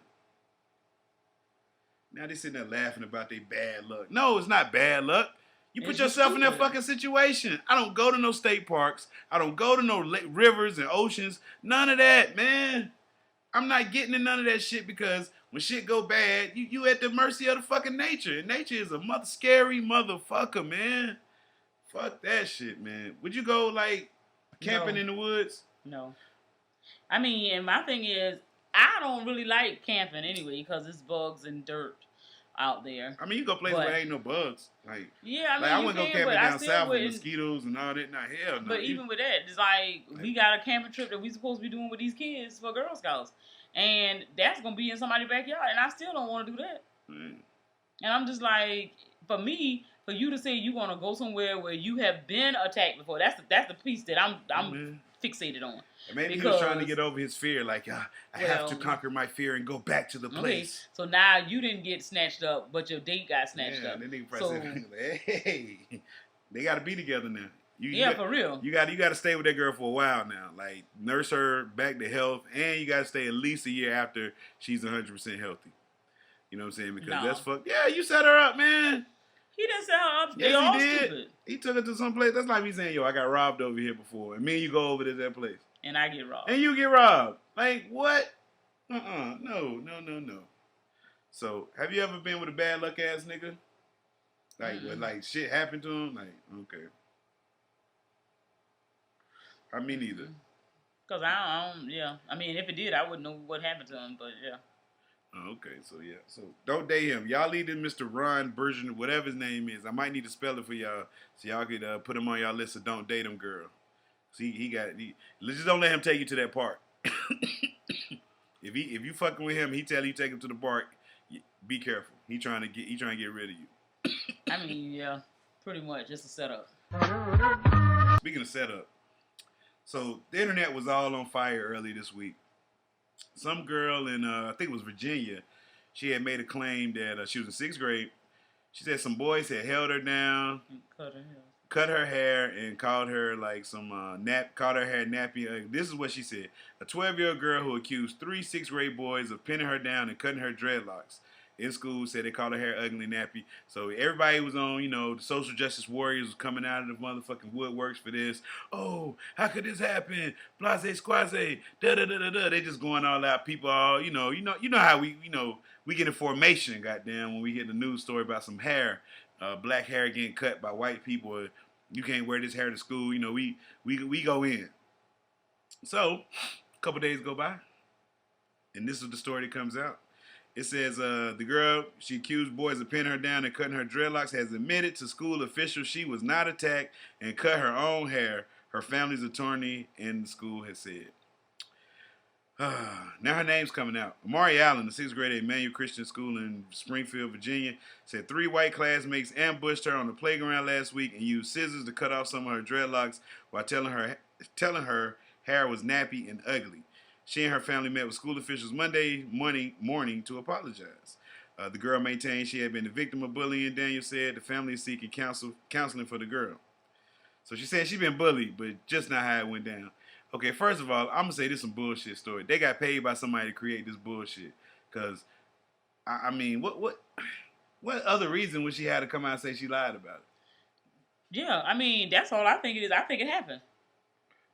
Now they sitting there laughing about their bad luck. No, it's not bad luck. You put yourself in that fucking situation. I don't go to no state parks. I don't go to no rivers and oceans. None of that, man. I'm not getting in none of that shit because when shit go bad, you at the mercy of the fucking nature. And nature is a scary motherfucker, man. Fuck that shit, man. Would you go, like, camping in the woods? No. I mean, and my thing is, I don't really like camping anyway because it's bugs and dirt out there. I mean, you go places where there ain't no bugs. Like, yeah, I mean, I wouldn't go camping down south with wouldn't. Mosquitoes and all that. Nah, hell no. But even with that, it's like we got a camping trip that we supposed to be doing with these kids for Girl Scouts. And that's going to be in somebody's backyard. And I still don't want to do that. Mm. And I'm just like, for me, for you to say you're going to go somewhere where you have been attacked before, that's the piece that I'm fixated on. And maybe he was trying to get over his fear, like, I have to conquer my fear and go back to the place. So now you didn't get snatched up, but your date got snatched up. Then hey, they got to be together now. For real. You got to stay with that girl for a while now. Like, nurse her back to health, and you got to stay at least a year after she's 100% healthy. You know what I'm saying? Because that's fucked. Yeah, you set her up, man. He didn't set her up. Yes, they all he did. Stupid. He took her to some place. That's like me saying, yo, I got robbed over here before. And me and you go over to that place. And I get robbed. And you get robbed. Like, what? No. So, have you ever been with a bad luck ass nigga? Like, where, like, shit happened to him? Like, okay. I mean, neither. Because I don't, I mean, if it did, I wouldn't know what happened to him, but yeah. Oh, okay, so yeah. So, don't date him. Y'all leave this Mr. Ron version, whatever his name is. I might need to spell it for y'all so y'all could put him on y'all list of don't date him, girl. See, just don't let him take you to that park. If you fucking with him, he tell you take him to the park. Be careful. He trying to get rid of you. I mean, yeah, pretty much. It's a setup. Speaking of setup, so the internet was all on fire early this week. Some girl in I think it was Virginia, she had made a claim that she was in 6th grade. She said some boys had held her down, cut her hair, and called her like some called her hair nappy. This is what she said: a 12-year-old girl who accused 3 6th grade boys of pinning her down and cutting her dreadlocks in school said they called her hair ugly nappy. So everybody was on, the social justice warriors was coming out of the motherfucking woodworks for this. Oh, how could this happen? Blase squaze, da da da da da. They just going all out. People all, you know how we get in formation, goddamn, when we get the news story about some hair, black hair getting cut by white people. You can't wear this hair to school. We go in. So a couple days go by, and this is the story that comes out. It says the girl, she accused boys of pinning her down and cutting her dreadlocks, has admitted to school officials she was not attacked and cut her own hair, her family's attorney in the school has said. Now her name's coming out. Amari Allen, the 6th grade at Emmanuel Christian School in Springfield, Virginia, said 3 white classmates ambushed her on the playground last week and used scissors to cut off some of her dreadlocks while telling her hair was nappy and ugly. She and her family met with school officials Monday morning to apologize. The girl maintained she had been the victim of bullying. Daniel said the family is seeking counseling for the girl. So she said she's been bullied, but just not how it went down. Okay, first of all, I'm going to say this is some bullshit story. They got paid by somebody to create this bullshit. Because, I mean, what other reason would she have to come out and say she lied about it? Yeah, I mean, that's all I think it is. I think it happened.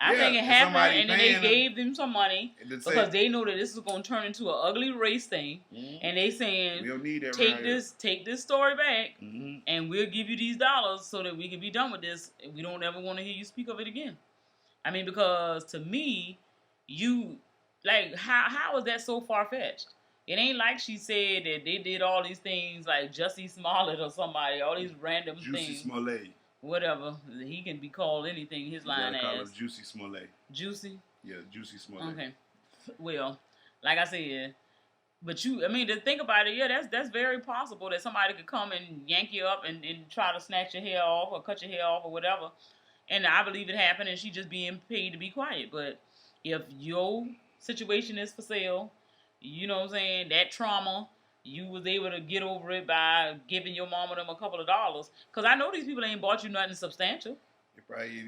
I think it happened, and then they gave them some money because they know that this is going to turn into an ugly race thing, and they saying, we don't need that take this story back, and we'll give you these dollars so that we can be done with this. We don't ever want to hear you speak of it again. I mean, because to me, how is that so far-fetched? It ain't like she said that they did all these things like Jussie Smollett or somebody, all these random things. Jussie Smollett. Whatever. He can be called anything his line as. Call him Jussie Smollett. Juicy? Yeah, Jussie Smollett. Okay. Well, like I said, but to think about it, that's very possible that somebody could come and yank you up and try to snatch your hair off or cut your hair off or whatever. And I believe it happened and she just being paid to be quiet. But if your situation is for sale, you know what I'm saying, that trauma, you was able to get over it by giving your mama them a couple of dollars. Because I know these people ain't bought you nothing substantial. It probably,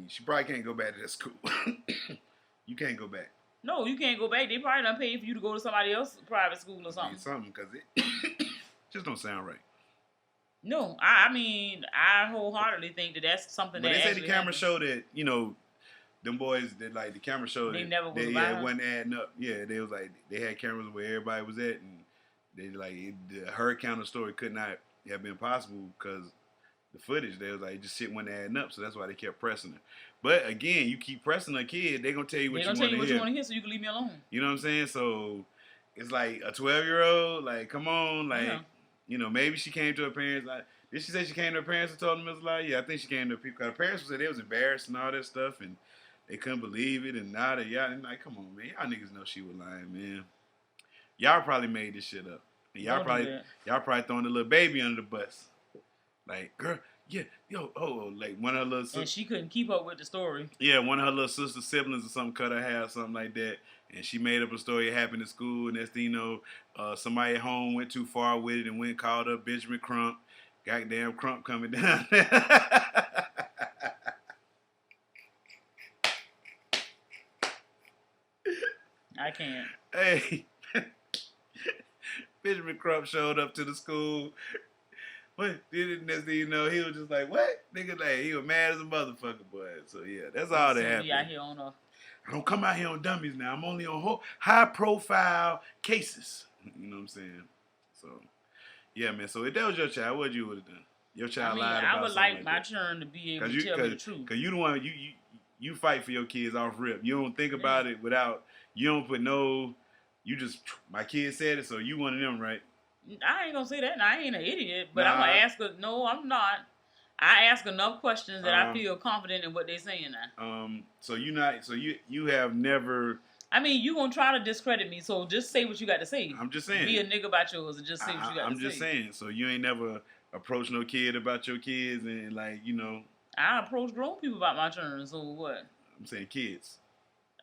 she probably can't go back to that school. You can't go back. No, you can't go back. They probably done paid for you to go to somebody else's private school or something. Something, because it just don't sound right. No, I wholeheartedly think that's something but that they say the camera showed that, them boys that the camera showed they that never they wasn't adding up. Yeah, they was like, they had cameras where everybody was at, and her account of the story could not have been possible because the footage, they was like, just shit wasn't adding up, so that's why they kept pressing her. But again, you keep pressing a kid, they're going to tell you what you want to hear. You want to hear, so you can leave me alone. You know what I'm saying? So it's like a 12-year-old, like, come on, like, maybe she came to her parents, like, did she say she came to her parents and told them it was a lie? Yeah, I think she came to her people, because her parents said they was embarrassed and all that stuff, and they couldn't believe it, and now that y'all, like, come on, man, y'all niggas know she was lying, man. Y'all probably made this shit up. And y'all probably throwing the little baby under the bus. Like, girl, yeah, yo, like one of her little and she couldn't keep up with the story. Yeah, one of her little sister siblings or something cut her hair or something like that. And she made up a story it happened at school. And next thing you know, somebody at home went too far with it and went and called up Benjamin Crump. Goddamn Crump coming down. I can't. Hey, Benjamin Crump showed up to the school. What? Next thing you know, he was just like, what? Nigga, like, he was mad as a motherfucker, boy. So, yeah, that's all that happened. Out here on I don't come out here on dummies now. I'm only on high-profile cases. You know what I'm saying? So, yeah, man. So, if that was your child, what you would have done? Your child lied about I would like my turn to be able to tell me the truth. Because you the one, you fight for your kids off rip. You don't think about it without, you don't put you just, my kid said it, so you one of them, right? I ain't gonna say that. I ain't an idiot, but I'm gonna ask her. No, I'm not. I ask enough questions that I feel confident in what they're saying now. So you have never. I mean, you gonna try to discredit me, so just say what you got to say. I'm just saying. Be a nigga about yours and just say what you got to say. I'm just saying. So you ain't never approached no kid about your kids and like, you know. I approach grown people about my turn. So what? I'm saying kids.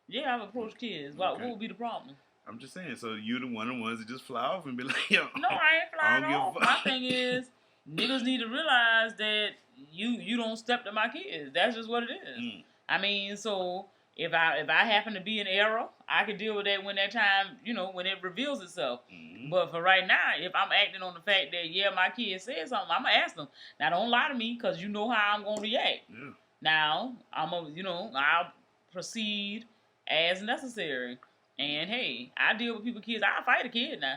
Yeah, I've approached kids. What would be the problem? I'm just saying, so you the one of the ones that just fly off and be like, yo. No, I ain't flying off. My thing is, niggas need to realize that you don't step to my kids. That's just what it is. I mean, so if I happen to be in error, I can deal with that when that time, you know, when it reveals itself. But for right now, if I'm acting on the fact that, yeah, my kid said something, I'm going to ask them. Now, don't lie to me because you know how I'm going to react. Yeah. Now, I'll proceed as necessary. And hey, I deal with people's kids. I'll fight a kid now.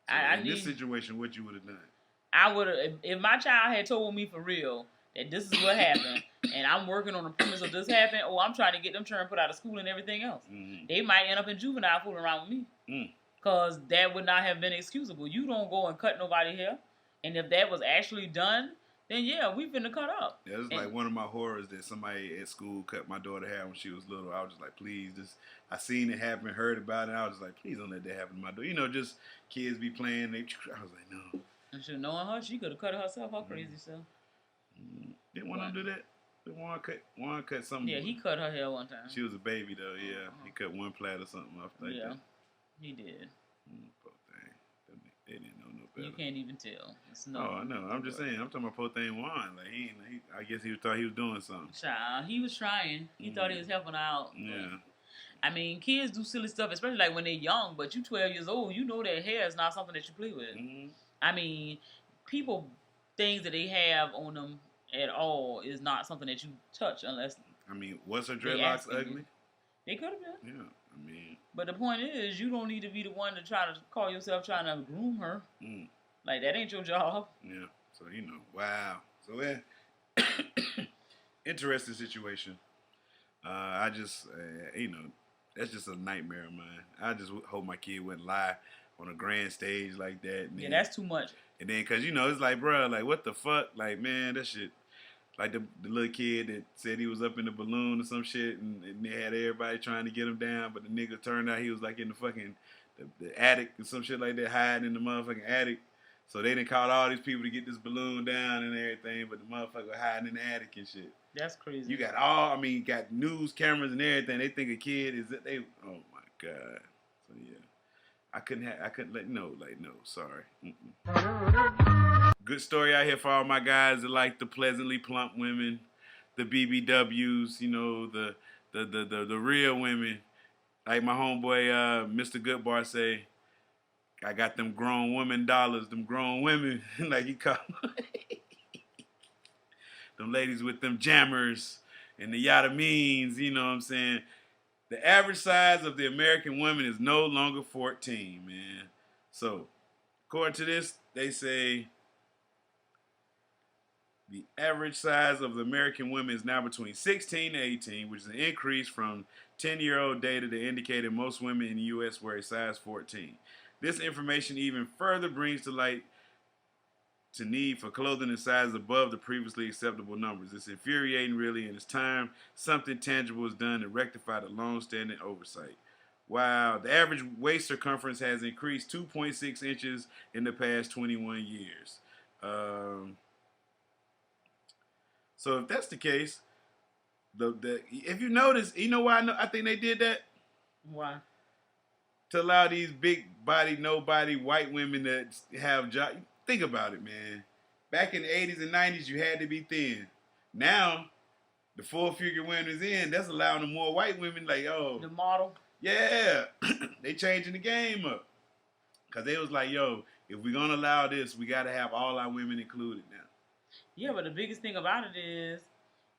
So in this situation, what you would have done? I would have, if my child had told me for real that this is what happened, and I'm working on the premise of this happened, I'm trying to get them turned put out of school and everything else. They might end up in juvenile fooling around with me. Because that would not have been excusable. You don't go and cut nobody hair. And if that was actually done, then yeah, we finna cut up. Yeah, it's like one of my horrors that somebody at school cut my daughter hair when she was little. I was just like, please, I seen it happen, heard about it. I was just like, please don't let that happen to my daughter. You know, just kids be playing. I was like, no. And she knowing her, she could have cut it herself, her crazy self. Didn't want to do that. Juan cut something. Yeah, he cut her hair one time. She was a baby though. Yeah, he cut one plait or something off like that. Yeah, he did. Poor thing. They didn't know no better. You can't even tell. I know. I'm just saying. I'm talking about poor thing Juan. Like I guess he thought he was doing something. Child, he was trying. He thought he was helping out. Yeah. I mean, kids do silly stuff, especially like when they're young. But you 12 years old, you know that hair is not something that you play with. I mean, things that they have on them at all is not something that you touch unless. I mean, was her dreadlocks ugly? They could have been. Yeah, I mean. But the point is, you don't need to be the one to try to call yourself trying to groom her. Like, that ain't your job. Yeah. So, wow. So, interesting situation. I just, that's just a nightmare of mine. I just hope my kid wouldn't lie on a grand stage like that. Yeah, that's too much. And then, because, it's like, bro, like, what the fuck? Like, man, that shit. Like the little kid that said he was up in the balloon or some shit, and they had everybody trying to get him down, but the nigga turned out he was like in the fucking the attic or some shit like that, hiding in the motherfucking attic. So they done called all these people to get this balloon down and everything, but the motherfucker hiding in the attic and shit. That's crazy. You got got news cameras and everything. They think a kid is that they. Oh my god. So yeah, I couldn't let no, sorry. Good story out here for all my guys that like the pleasantly plump women, the BBWs, the real women. Like my homeboy, Mr. Goodbar say, I got them grown women dollars, them grown women, like he called them ladies with them jammers and the yada means, you know what I'm saying? The average size of the American woman is no longer 14, man. So, according to this, they say the average size of the American women is now between 16 to 18, which is an increase from 10-year-old data that indicated most women in the U.S. were a size 14. This information even further brings to light to need for clothing in sizes above the previously acceptable numbers. It's infuriating, really, and it's time something tangible is done to rectify the long-standing oversight. Wow, the average waist circumference has increased 2.6 inches in the past 21 years. So if that's the case, if you notice, you know why I think they did that? Why? To allow these big body, nobody white women to have jobs. Think about it, man. Back in the 80s and 90s, you had to be thin. Now, the full-figure women is in. That's allowing the more white women, like, oh. The model? Yeah. They changing the game up. Because they was like, yo, if we're going to allow this, we got to have all our women included now. Yeah, but the biggest thing about it is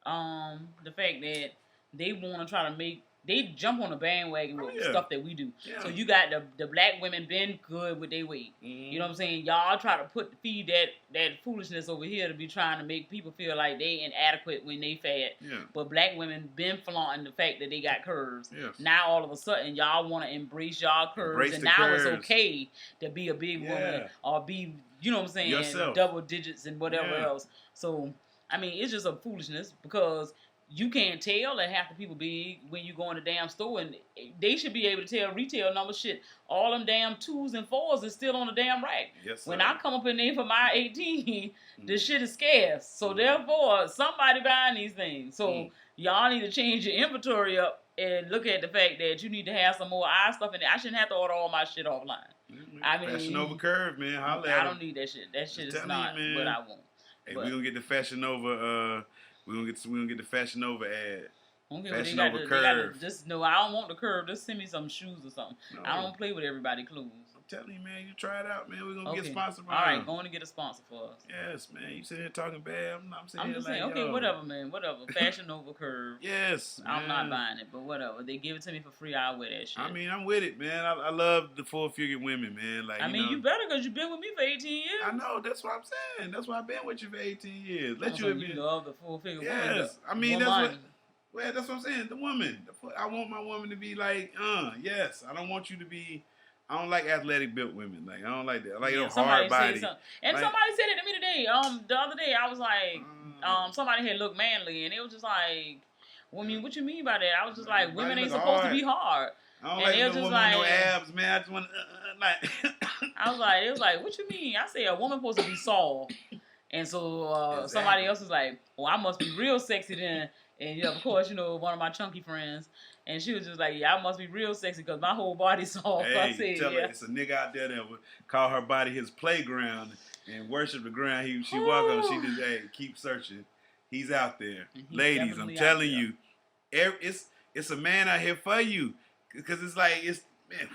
the fact that they want to try to make, they jump on the bandwagon with stuff that we do. Yeah. So you got the black women been good with their weight. Mm-hmm. You know what I'm saying? Y'all try to feed that foolishness over here to be trying to make people feel like they inadequate when they fat. Yeah. But black women been flaunting the fact that they got curves. Yes. Now all of a sudden y'all want to embrace y'all curves, and now curves. It's okay to be a big woman or be, you know what I'm saying, yourself. Double digits and whatever else. So I mean, it's just a foolishness because you can't tell that half the people big when you go in the damn store, and they should be able to tell retail number shit. All them damn 2s and 4s is still on the damn rack. Yes, when I come up in there for my 18, the shit is scarce. So therefore, somebody buying these things. So y'all need to change your inventory up and look at the fact that you need to have some more eye stuff in there. I shouldn't have to order all my shit offline. I mean, Fashion Over Curve, man. I don't need that shit. That shit is not what I want. Hey, we're gonna get the Fashion Over. We're gonna get the Fashion Over ad. Okay, Fashion well, Over Curve. No, I don't want the curve. Just send me some shoes or something. No. I don't play with everybody's clothes. I'm telling you, man. You try it out, man. We're gonna get sponsored by All right, going to get a sponsor for us. Yes, man. You sitting here talking bad. I'm just saying, okay, whatever, man. Whatever. Fashion Over Curve. Yes, I'm not buying it, but whatever. They give it to me for free. I'll wear that shit. I mean, I'm with it, man. I love the full-figure women, man. Like, you better because you've been with me for 18 years. I know. That's what I'm saying. That's why I've been with you for 18 years. You love the full-figure woman. Yes. I mean, that's what I'm saying. The woman. I want my woman to be like, yes. I don't want you to be. I don't like athletic built women. Like, I don't like that. I like hard body. And like, somebody said it to me today. The other day, I was like, somebody had looked manly, and it was just like, well, I mean, what you mean by that? I was just like, women ain't supposed to be hard. I don't like no woman with no abs, man. I just want to, I was like, it was like, what you mean? I said, a woman supposed to be soft. And so somebody else was like, well, I must be real sexy then. And of course, one of my chunky friends, and she was just like, yeah, I must be real sexy because my whole body's soft. Hey, I said, tell her it's a nigga out there that would call her body his playground and worship the ground she walk on. She just, hey, keep searching. He's out there. Ladies, I'm telling you, it's a man out here for you. Because it's like, man.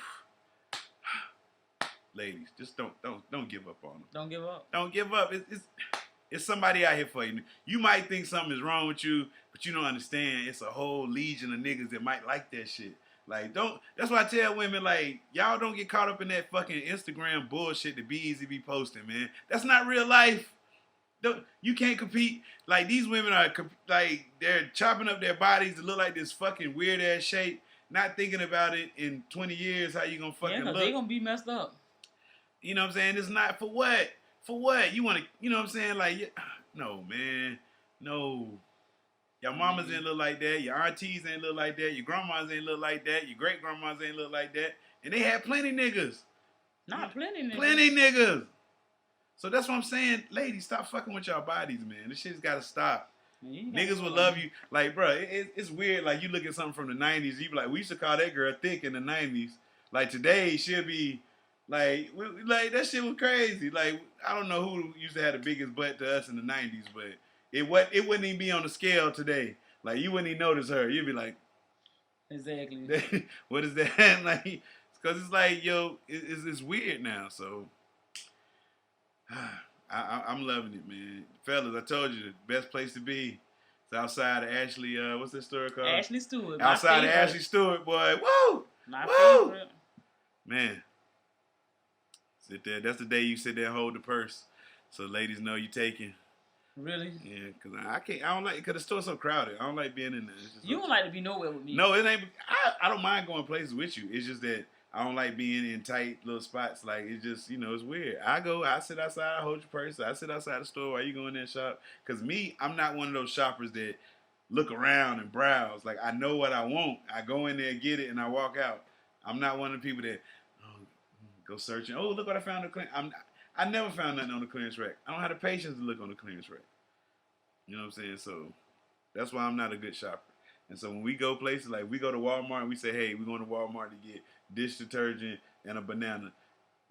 Ladies, just don't give up on them. Don't give up. Don't give up. It's somebody out here for you. You might think something is wrong with you, but you don't understand. It's a whole legion of niggas that might like that shit. Like, that's why I tell women, like, y'all don't get caught up in that fucking Instagram bullshit that Be-Easy be posting, man. That's not real life. You can't compete. Like, these women are, like, they're chopping up their bodies to look like this fucking weird-ass shape, not thinking about it in 20 years how you gonna fucking look. They gonna be messed up. You know what I'm saying? It's not for what? For what? You want to, you know what I'm saying? Like, no, man. No. Your mamas ain't look like that. Your aunties ain't look like that. Your grandmas ain't look like that. Your great-grandmas ain't look like that. And they had plenty niggas. Plenty niggas. Plenty niggas. So that's what I'm saying. Ladies, stop fucking with y'all bodies, man. This shit's got to stop. Niggas will love you. Like, bro, it's weird. Like, you look at something from the 90s, you be like, we used to call that girl thick in the 90s. Like, today, she'll be... Like that shit was crazy. Like, I don't know who used to have the biggest butt to us in the 90s, but it wouldn't even be on the scale today. Like, you wouldn't even notice her. You'd be like, exactly. What is that? Like, because it's like, yo, it's weird now. So, I'm loving it, man. Fellas, I told you, the best place to be is outside of Ashley, what's that store called? Ashley Stewart. Outside of Ashley Stewart, boy. Woo! My favorite. Man. Sit there. That's the day you sit there and hold the purse, so ladies know you taking. Really? Yeah, because I don't like it because the store's so crowded. I don't like being in there. You don't like to be nowhere with me. No, it ain't. I don't mind going places with you. It's just that I don't like being in tight little spots. Like, it's just, it's weird. I sit outside, I hold your purse. I sit outside the store while you go in there and shop. Because me, I'm not one of those shoppers that look around and browse. Like, I know what I want. I go in there, get it, and I walk out. I'm not one of the people that go searching. Oh, look what I found on the clearance. I never found nothing on the clearance rack. I don't have the patience to look on the clearance rack. You know what I'm saying? So that's why I'm not a good shopper. And so when we go places, like we go to Walmart and we say, hey, we're going to Walmart to get dish detergent and a banana.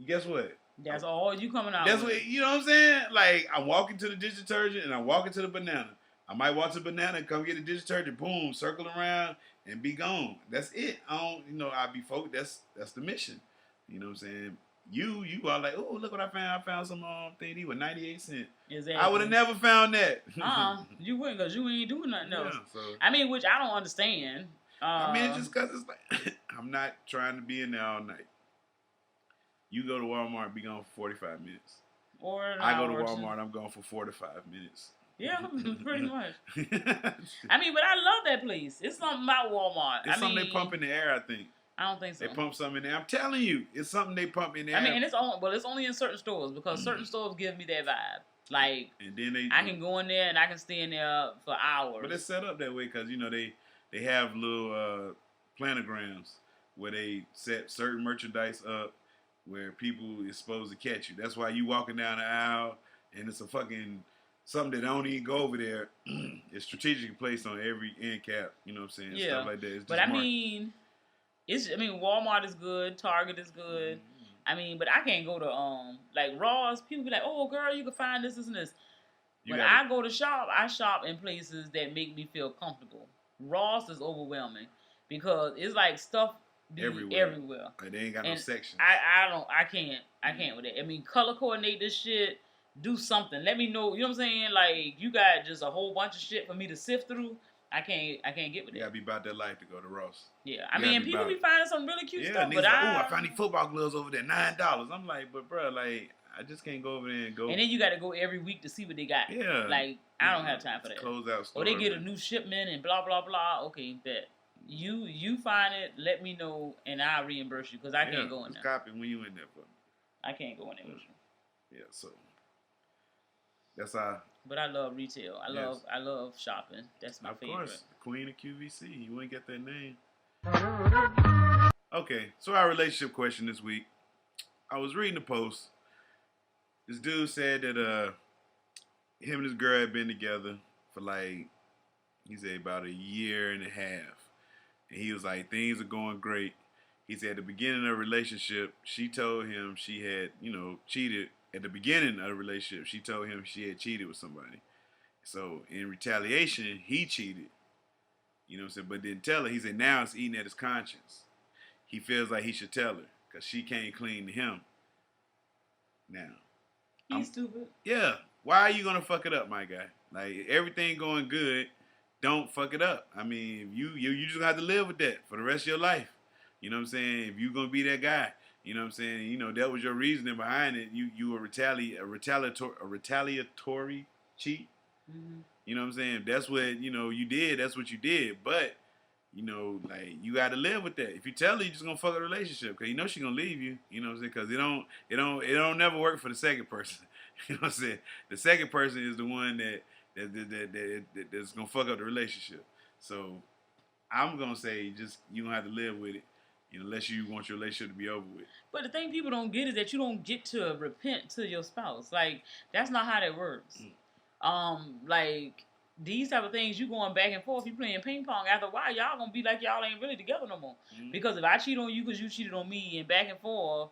Guess what? That's all you coming out That's with. what, you know what I'm saying? Like, I'm walking to the dish detergent and I'm walking to the banana. I might walk to the banana and come get the dish detergent, boom, circle around and be gone. That's it. I don't, I be focused. That's the mission. You know what I'm saying? You are like, oh, look what I found. I found some thing. These were 98 cents. Exactly. I would have never found that. You wouldn't, because you ain't doing nothing else. Yeah, so. I mean, which I don't understand. It's just because it's like, I'm not trying to be in there all night. You go to Walmart and be gone for 45 minutes. Or I go to Walmart, I'm gone for 45 minutes. Yeah, pretty much. I mean, but I love that place. It's something about Walmart. It's something they pump in the air, I think. I don't think so. They pump something in there. I'm telling you, it's something they pump in there. I mean, and it's only in certain stores, because certain stores give me that vibe. Like, and then I can go in there and I can stay in there for hours. But it's set up that way because they have little planograms where they set certain merchandise up where people is supposed to catch you. That's why you walking down the aisle and it's a fucking something that don't even go over there. It's strategically placed on every end cap. You know what I'm saying? Yeah. Stuff like that. It's but just Walmart is good. Target is good. I mean, but I can't go to like Ross. People be like, "Oh, girl, you can find this, and this." When I go to shop, I shop in places that make me feel comfortable. Ross is overwhelming because it's like stuff everywhere. Like they ain't got no sections. I can't with that. I mean, color coordinate this shit. Do something. Let me know. You know what I'm saying? Like, you got just a whole bunch of shit for me to sift through. I can't get with it. You gotta be about that life to go to Ross. Yeah, I mean, people be finding some really cute stuff, but I found these football gloves over there, $9. I'm like, but bro, like, I just can't go over there and go. And then you got to go every week to see what they got. Yeah, like I don't have time for that. Close out store. Or they get a new shipment and blah blah blah. Okay, bet. You find it, let me know, and I'll reimburse you because I can't go in there. Copy when you in there for me. I can't go in there with you. Yeah, so that's our. But I love retail. I love shopping. That's my favorite. Of course, Queen of QVC. You wouldn't get that name. Okay, so our relationship question this week. I was reading the post. This dude said that him and his girl had been together for like, he said about a year and a half. And he was like, things are going great. He said at the beginning of the relationship, she told him she had, cheated. At the beginning of the relationship, she told him she had cheated with somebody. So in retaliation, he cheated. You know what I'm saying? But didn't tell her. He said now it's eating at his conscience. He feels like he should tell her because she came clean to him. Now. He's stupid. Yeah. Why are you going to fuck it up, my guy? Like, everything going good, don't fuck it up. I mean, you just have to live with that for the rest of your life. You know what I'm saying? If you're going to be that guy. You know what I'm saying? That was your reasoning behind it. You were a retaliatory cheat. Mm-hmm. You know what I'm saying? That's what, you did. That's what you did. But, like, you got to live with that. If you tell her, you're just going to fuck a relationship because she's going to leave you. You know what I'm saying? Because it don't never work for the second person. You know what I'm saying? The second person is the one that's going to fuck up the relationship. So I'm going to say just you don't have to live with it. Unless you want your relationship to be over with. But the thing people don't get is that you don't get to repent to your spouse. Like, that's not how that works. Like, these type of things, you going back and forth, you playing ping pong. After a while, y'all gonna be like y'all ain't really together no more. Mm-hmm. Because if I cheat on you because you cheated on me and back and forth,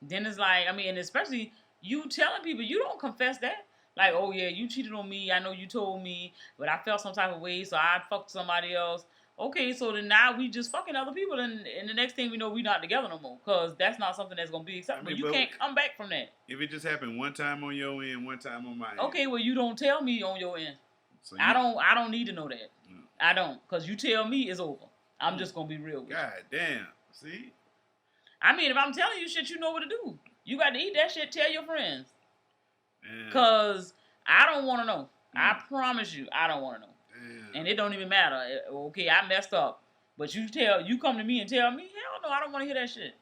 then it's like, and especially you telling people, you don't confess that. Like, oh yeah, you cheated on me. I know you told me, but I felt some type of way, so I fucked somebody else. Okay, so then now we just fucking other people, and the next thing we know, we not together no more, because that's not something that's gonna be acceptable. You can't come back from that. If it just happened one time on your end, one time on my end. Okay, well you don't tell me on your end. So I don't need to know that. I don't, because you tell me it's over. I'm just gonna be real with you. God damn. See? I mean, if I'm telling you shit, you know what to do. You got to eat that shit. Tell your friends. Because I don't want to know. I promise you, I don't want to know. And it don't even matter. Okay, I messed up. But you come to me and tell me, hell no, I don't want to hear that shit.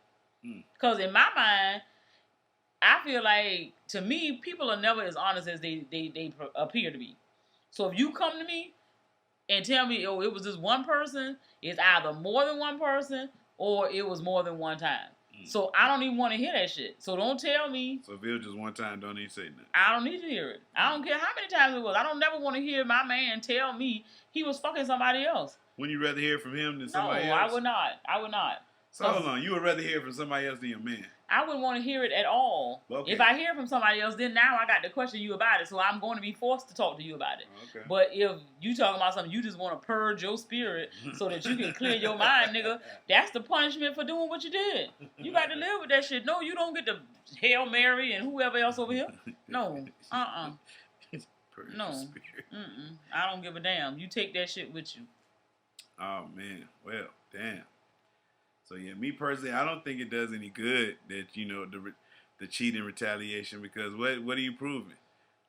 Because in my mind, I feel like, to me, people are never as honest as they appear to be. So if you come to me and tell me, oh, it was just one person, it's either more than one person or it was more than one time. So I don't even want to hear that shit. So don't tell me. So if it was just one time, don't even say nothing. I don't need to hear it. I don't care how many times it was. I don't never want to hear my man tell me he was fucking somebody else. Wouldn't you rather hear from him than somebody else? No, I would not. I would not. So hold on. You would rather hear from somebody else than your man? I wouldn't want to hear it at all. Okay. If I hear from somebody else, then now I got to question you about it. So I'm going to be forced to talk to you about it. Okay. But if you talking about something, you just want to purge your spirit so that you can clear your mind, nigga, that's the punishment for doing what you did. You got to live with that shit. No, you don't get to Hail Mary and whoever else over here. No. No. I don't give a damn. You take that shit with you. Oh, man. Well, damn. So, yeah, me personally, I don't think it does any good that, you know, the cheating retaliation, because what are you proving?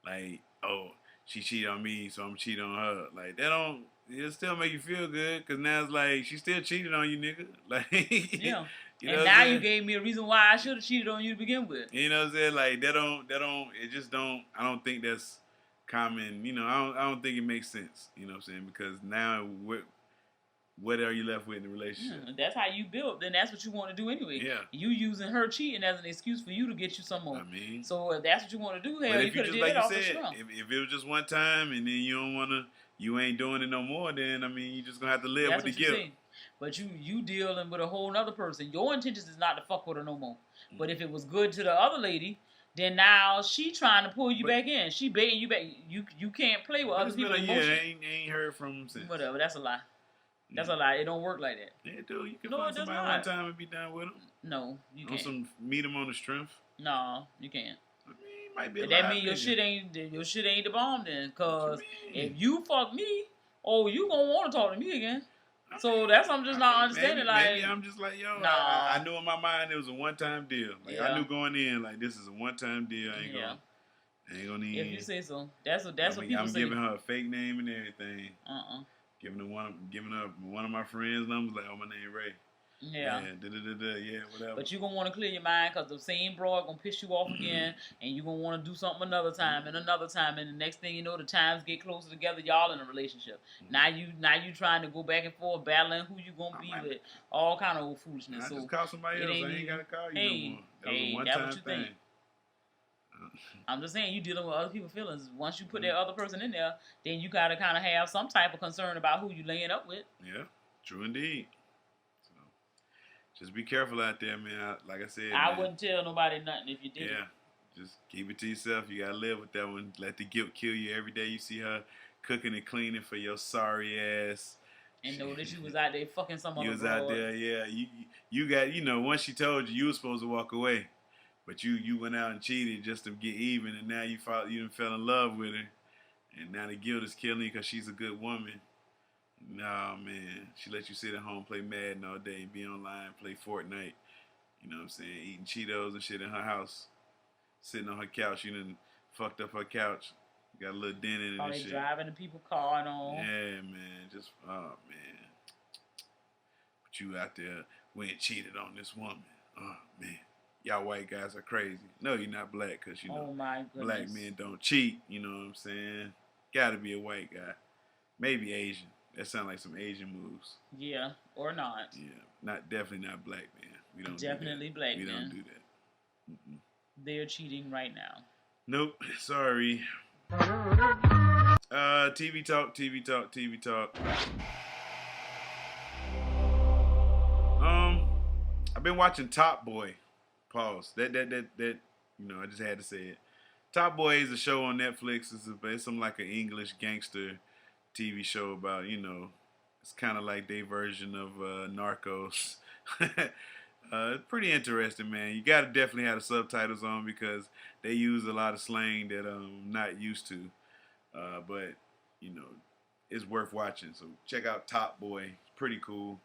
Like, oh, she cheated on me, so I'm cheating on her. Like, that don't, it'll still make you feel good, because now it's like, she still cheated on you, nigga. Like, yeah. You know and now you gave me a reason why I should have cheated on you to begin with. You know what I'm saying? Like, that don't, it just don't, I don't think that's common, you know, I don't think it makes sense, you know what I'm saying? Because now, what are you left with in the relationship? That's how you build. Then that's what you want to do anyway. Yeah. You using her cheating as an excuse for you to get you some more. I mean. So if that's what you want to do, hell, you could have did like it off you the said, strong. If it was just one time and then you don't want to, you ain't doing it no more, then, I mean, you just going to have to live with the guilt. But you dealing with a whole nother person. Your intentions is not to fuck with her no more. But if it was good to the other lady, then now she trying to pull you back in. She baiting you back. You can't play with other people's emotions. Yeah, ain't heard from him since. Whatever, that's a lie. That's a lie. It don't work like that. Yeah, dude. You can find somebody one time and be done with them. No, you can't. Meet them on the strength. No, you can't. I mean, it might be a that means your shit ain't the bomb then. Cause if you fuck me, you gonna want to talk to me again. So that's I'm just not understanding. Maybe I'm just like, yo, I knew in my mind it was a one-time deal. Like I knew going in, like this is a one-time deal. I ain't gonna need. If you say so, that's what people say. I'm giving her a fake name and everything. Giving her one of my friends' numbers, like, oh, my name Ray. Yeah. Yeah, whatever. But you gonna want to clear your mind because the same broad gonna piss you off again, and you gonna want to do something another time, and the next thing you know, the times get closer together. Y'all in a relationship. Now you trying to go back and forth, battling who you gonna be with, all kind of old foolishness. I just call somebody else. I ain't gotta call you no more. That was a one-time thing. Think. I'm just saying, you dealing with other people's feelings. Once you put that other person in there, then you gotta kind of have some type of concern about who you laying up with. Yeah, true indeed. So, just be careful out there, man. Like I said, I wouldn't tell nobody nothing if you did. Yeah, just keep it to yourself. You gotta live with that one. Let the guilt kill you every day. You see her cooking and cleaning for your sorry ass. And know that you was out there fucking someone. You was out there, yeah. You got, once she told you was supposed to walk away. But you went out and cheated just to get even, and now you fell in love with her, and now the guilt is killing you because she's a good woman. Nah, man, she let you sit at home, play Madden all day, be online, play Fortnite. You know what I'm saying? Eating Cheetos and shit in her house, sitting on her couch. You done fucked up her couch, got a little dent in it and shit. Driving the people's car and all. Yeah, man, man. But you out there went and cheated on this woman. Oh man. Y'all white guys are crazy. No, you're not black because, black men don't cheat. You know what I'm saying? Got to be a white guy. Maybe Asian. That sounds like some Asian moves. Yeah, or not. Yeah, definitely not black man. We don't definitely do that. Black we man. We don't do that. They're cheating right now. Nope. Sorry. TV talk. I've been watching Top Boy. Pause. That I just had to say it. Top Boy is a show on Netflix. It's some like an English gangster TV show about, it's kind of like their version of Narcos. It's pretty interesting, man. You got to definitely have the subtitles on because they use a lot of slang that I'm not used to. But, it's worth watching. So check out Top Boy. It's pretty cool.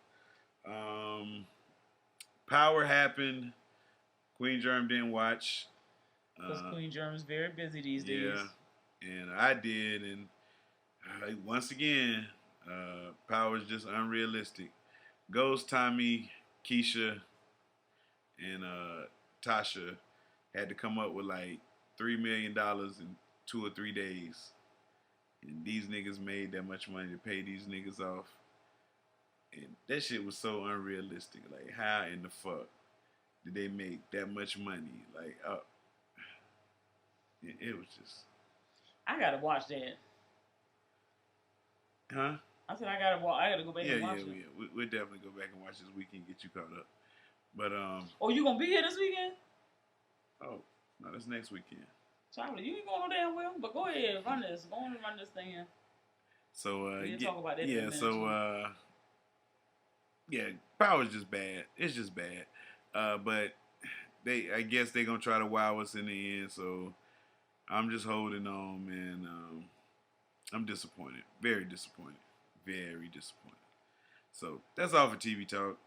Power happened. Queen Germ didn't watch. Because Queen Germ is very busy these days. Yeah, and I did, and once again, Power is just unrealistic. Goes Tommy, Keisha, and Tasha had to come up with like $3 million in 2 or 3 days. And these niggas made that much money to pay these niggas off. And that shit was so unrealistic. Like, how in the fuck did they make that much money? Like, it was just... I gotta watch that. Huh? I said I gotta go back and watch it. Yeah. We'll definitely go back and watch this weekend, get you caught up. But, Oh, you gonna be here this weekend? Oh, no, that's next weekend. Charlie, you ain't going no damn well, but go ahead, run this. Go on and run this thing in. So, we'll talk about that in a minute, so, yeah, Power's just bad. It's just bad. But I guess they're gonna try to wow us in the end, so I'm just holding on, man. I'm disappointed. Very disappointed. Very disappointed. So, that's all for TV Talk.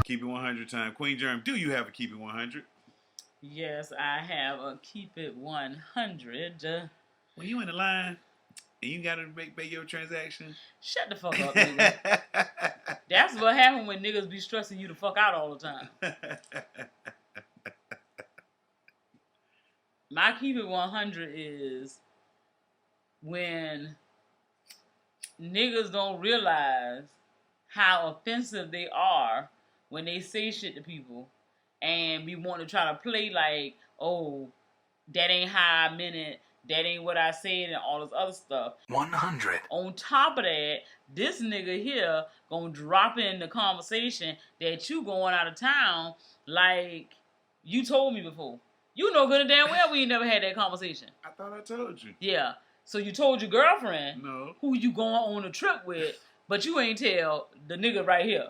Keep it 100 time. Queen Germ, do you have a Keep It 100? Yes, I have a Keep It 100. When you in the line and you gotta make your transaction. Shut the fuck up, nigga. That's what happens when niggas be stressing you the fuck out all the time. My Keep It 100 is when niggas don't realize how offensive they are when they say shit to people. And we want to try to play like, oh, that ain't how I meant it. That ain't what I said and all this other stuff. 100. On top of that, this nigga here gonna drop in the conversation that you going out of town like you told me before. You know good and damn well we ain't never had that conversation. I thought I told you. Yeah. So you told your girlfriend who you going on a trip with, but you ain't tell the nigga right here.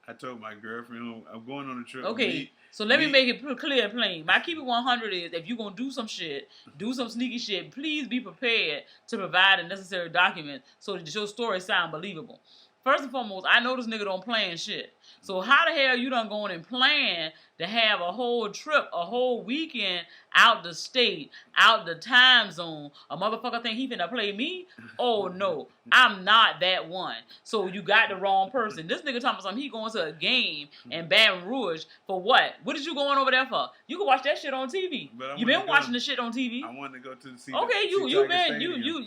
I told my girlfriend I'm going on a trip. Okay, so let me make it clear and plain. My Keep It 100 is if you're going to do some shit, do some sneaky shit, please be prepared to provide the necessary documents so that your story sound believable. First and foremost, I know this nigga don't plan shit. So how the hell you done going and plan to have a whole trip, a whole weekend out the state, out the time zone? A motherfucker think he finna play me? Oh no, I'm not that one. So you got the wrong person. This nigga talking about something, he going to a game in Baton Rouge for what? What is you going over there for? You can watch that shit on TV. You been watching the shit on TV. I wanted to go to the Okay,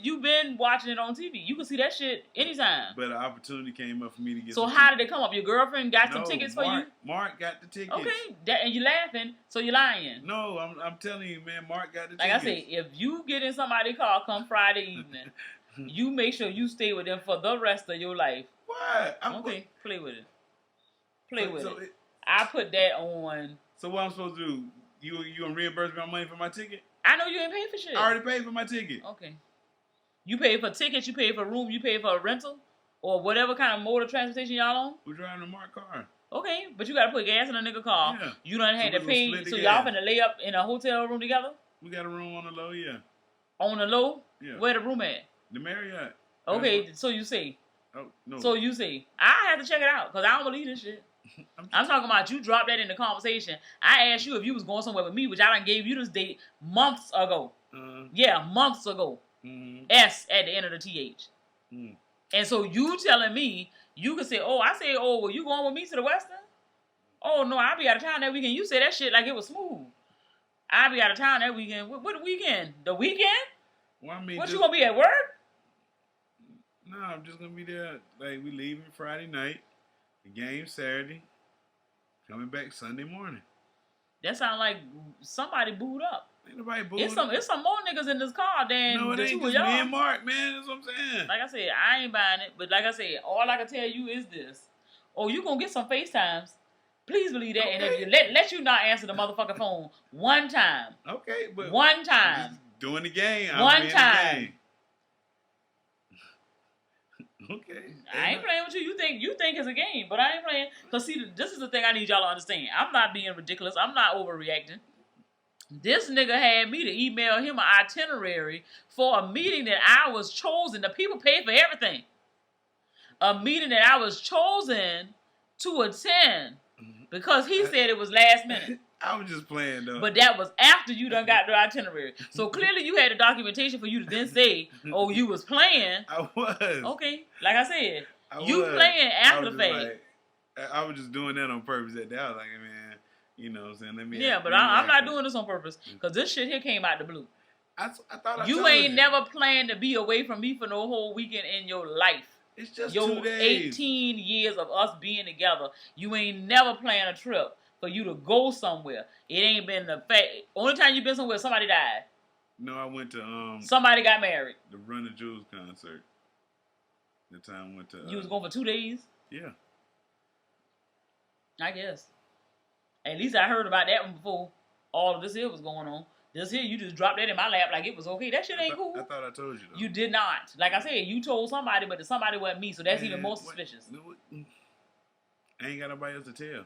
you been watching it on TV. You can see that shit anytime. But an opportunity came up for me to get. So how did it come up? Your girlfriend got some tickets for you? Mark got the tickets. Okay, and you laughing, so you lying. No, I'm telling you, man. Mark got the tickets. Like I said, if you get in somebody's car come Friday evening, you make sure you stay with them for the rest of your life. What? Okay, play with it. Play with it. I put that on. So what I'm supposed to do? You gonna reimburse me my money for my ticket? I know you ain't paid for shit. I already paid for my ticket. Okay. You paid for tickets, you paid for room, you paid for a rental? Or whatever kind of mode of transportation y'all on? We're driving a Mark car. Okay, but you gotta put gas in a nigga car. Yeah. You done had to pay, so y'all finna lay up in a hotel room together? We got a room on the low, yeah. On the low? Yeah. Where the room at? The Marriott. Okay, so you say. Oh, no. So you say. I have to check it out, because I don't believe this shit. I'm talking about you dropped that in the conversation. I asked you if you was going somewhere with me, which I done gave you this date months ago. Yeah, months ago. S at the end of the TH. And so you telling me, you can say, oh, I say, oh, well, you going with me to the Western? Oh, no, I'll be out of town that weekend. You say that shit like it was smooth. I'll be out of town that weekend. What weekend? The weekend? Well, I mean, what, you going to be at work? No, I'm just going to be there. Like, we leaving Friday night. The game Saturday. Coming back Sunday morning. That sound like somebody booed up. Ain't nobody booed It's some more niggas in this car than no, it the ain't two of y'all. Me and Mark, man. That's what I'm saying. Like I said, I ain't buying it. But like I said, all I can tell you is this. Oh, you gonna get some FaceTimes. Please believe that. Okay. And if you let you not answer the motherfucking phone one time. Okay, but one time. Doing the game. One time. Okay. I ain't playing with you. You think it's a game, but I ain't playing. Cause see, this is the thing I need y'all to understand. I'm not being ridiculous. I'm not overreacting. This nigga had me to email him an itinerary for a meeting that I was chosen. The people paid for everything. A meeting that I was chosen to attend because he said it was last minute. I was just playing though. But that was after you done got the itinerary. So clearly you had the documentation for you to then say, oh, you was playing. I was. Okay. Like I said, you playing after the fact. I was just doing that on purpose that day. I was like, man, you know what I'm saying? Let me. Yeah, but I'm not doing this on purpose because this shit here came out the blue. I thought I you told ain't never planned to be away from me for no whole weekend in your life. It's just your 2 days. 18 years of us being together, you ain't never planned a trip for you to go somewhere. It ain't been the fact. Only time you been somewhere, somebody died. No, I went to somebody got married. The Run the Jewels concert. The time I went to. You was going for 2 days? Yeah. I guess. At least I heard about that one before all of this here was going on. This here, you just dropped that in my lap like it was okay. That shit ain't cool. I thought I told you, though. You did not. Like I said, you told somebody, but somebody wasn't me, so that's even more suspicious. I ain't got nobody else to tell.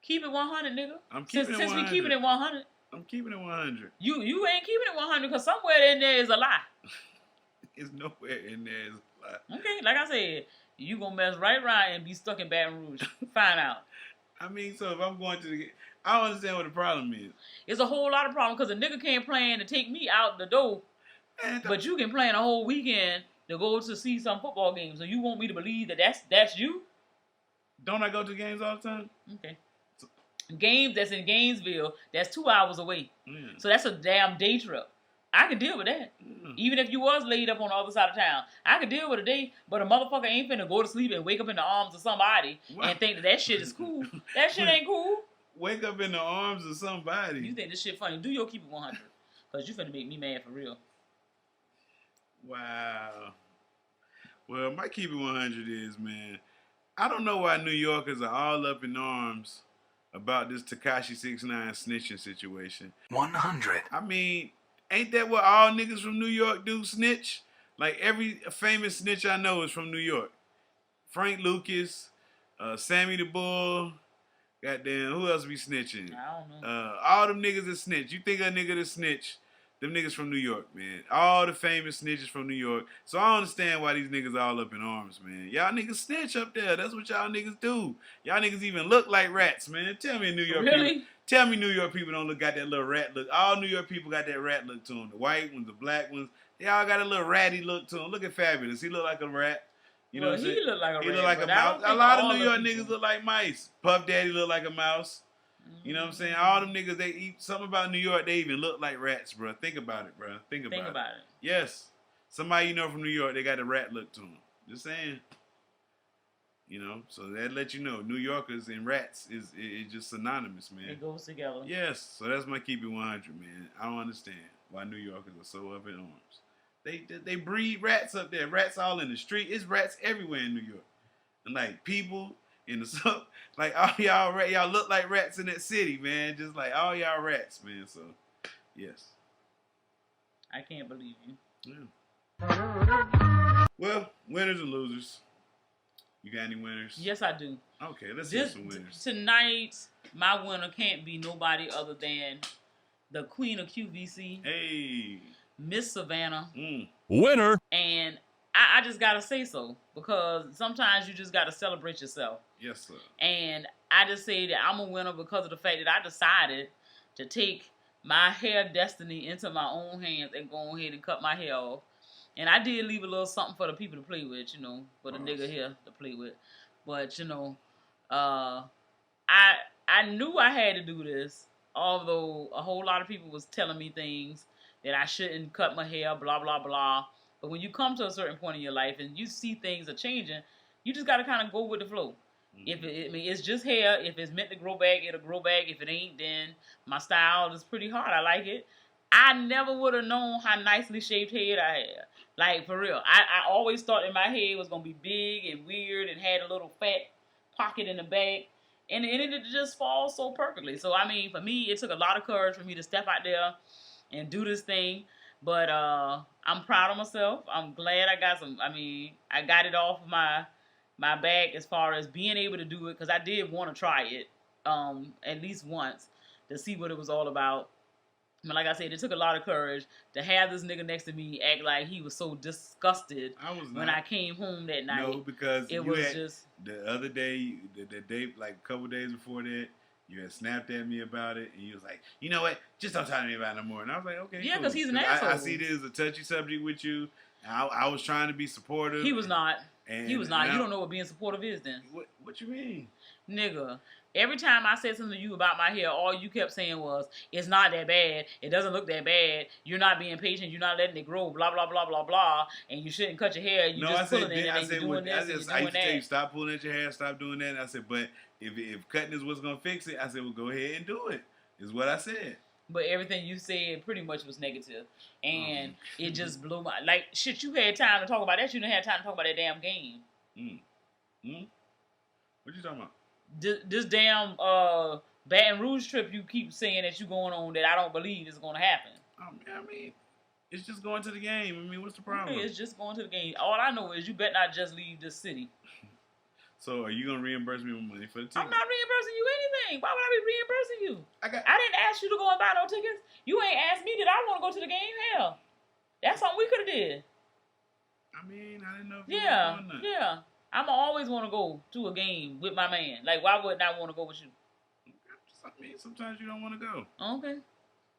Keep it 100, nigga. I'm keeping it 100. Since we keeping it 100. I'm keeping it 100. You ain't keeping it 100 because somewhere in there is a lie. It's nowhere in there is a lie. Okay, like I said, you gonna mess right around and be stuck in Baton Rouge. Find out. I mean, so if I'm going to I don't understand what the problem is. It's a whole lot of problem because a nigga can't plan to take me out the door, but you can plan a whole weekend to go to see some football games. So you want me to believe that that's you? Don't I go to games all the time? Okay. Games that's in Gainesville, that's 2 hours away. Yeah. So that's a damn day trip. I can deal with that. Yeah. Even if you was laid up on the other side of town, I could deal with a day, but a motherfucker ain't finna go to sleep and wake up in the arms of somebody and think that shit is cool. That shit ain't cool. Wake up in the arms of somebody. You think this shit funny? Do your keep it 100. Because you finna make me mad for real. Wow. Well, my keep it 100 is, man, I don't know why New Yorkers are all up in arms about this Tekashi 6ix9ine snitching situation. 100. I mean, ain't that what all niggas from New York do, snitch? Like, every famous snitch I know is from New York. Frank Lucas, Sammy the Bull, goddamn, who else be snitching? I don't know. All them niggas that snitch. You think a nigga that snitch, them niggas from New York, man. All the famous snitches from New York. So I don't understand why these niggas all up in arms, man. Y'all niggas snitch up there. That's what y'all niggas do. Y'all niggas even look like rats, man. Tell me New York people. Tell me New York people don't got that little rat look. All New York people got that rat look to them. The white ones, the black ones. They all got a little ratty look to them. Look at Fabulous. He look like a rat. You know what I'm saying? He look like a rat. He look like a mouse. A lot of New York niggas look like mice. Puff Daddy look like a mouse. You know what I'm saying? All them niggas, they eat something about New York, they even look like rats, bro. Think about it, bro. Think about it. Yes. Somebody you know from New York, they got a rat look to them. Just saying. You know, so that let you know, New Yorkers and rats is just synonymous, man. It goes together. Yes. So that's my keep it 100, man. I don't understand why New Yorkers are so up in arms. They breed rats up there. Rats all in the street. It's rats everywhere in New York. And like people in the like all y'all look like rats in that city, man. Just like all y'all rats, man. So yes. I can't believe you. Yeah. Well, winners and losers. You got any winners? Yes, I do. Okay, let's hear some winners. Tonight, my winner can't be nobody other than the queen of QVC. Hey. Miss Savannah. Winner. And I just got to say so because sometimes you just got to celebrate yourself. Yes, sir. And I just say that I'm a winner because of the fact that I decided to take my hair destiny into my own hands and go ahead and cut my hair off. And I did leave a little something for the people to play with, you know, for the nigga here to play with. But, you know, I knew I had to do this, although a whole lot of people was telling me things that I shouldn't cut my hair, blah, blah, blah. But when you come to a certain point in your life and you see things are changing, you just got to kind of go with the flow. If it's just hair. If it's meant to grow back, it'll grow back. If it ain't, then my style is pretty hard. I like it. I never would have known how nicely shaped head I had. Like, for real. I always thought that my head was going to be big and weird and had a little fat pocket in the back. And it just falls so perfectly. So, I mean, for me, it took a lot of courage for me to step out there and do this thing. But I'm proud of myself. I'm glad I got it off of my back as far as being able to do it. Because I did want to try it at least once to see what it was all about. But like I said, it took a lot of courage to have this nigga next to me act like he was so disgusted when I came home that night. No, because it was just the other day, the day, like a couple days before that, you had snapped at me about it, and you was like, you know what, just don't talk to me about it no more. And I was like, okay, yeah, because he's an asshole. I see this as a touchy subject with you. I was trying to be supportive. He was not. And he was not. now, You don't know what being supportive is then. What you mean? Nigga, every time I said something to you about my hair, all you kept saying was, it's not that bad. It doesn't look that bad. You're not being patient. You're not letting it grow. Blah, blah, blah, blah, blah. And you shouldn't cut your hair. You just pulling it and you're doing this and you're I doing used to tell you, that. stop pulling at your hair, stop doing that. I said, but if cutting is what's going to fix it, I said, well, go ahead and do it, is what I said. But everything you said pretty much was negative. And it just blew my... Like, shit, you had time to talk about that. You didn't have time to talk about that damn game. What you talking about? This damn Baton Rouge trip you keep saying that you going on that I don't believe is going to happen. I mean, it's just going to the game. I mean, what's the problem? Okay, it's just going to the game. All I know is you better not just leave this city. So are you going to reimburse me with money for the ticket? I'm not reimbursing you anything. Why would I be reimbursing you? I didn't ask you to go and buy no tickets. You ain't asked me did I want to go to the game. Hell, that's something we could have did. I mean, I didn't know if you were doing that. Yeah. I'ma always want to go to a game with my man. Like, why wouldn't I want to go with you? I mean, sometimes you don't want to go. Okay.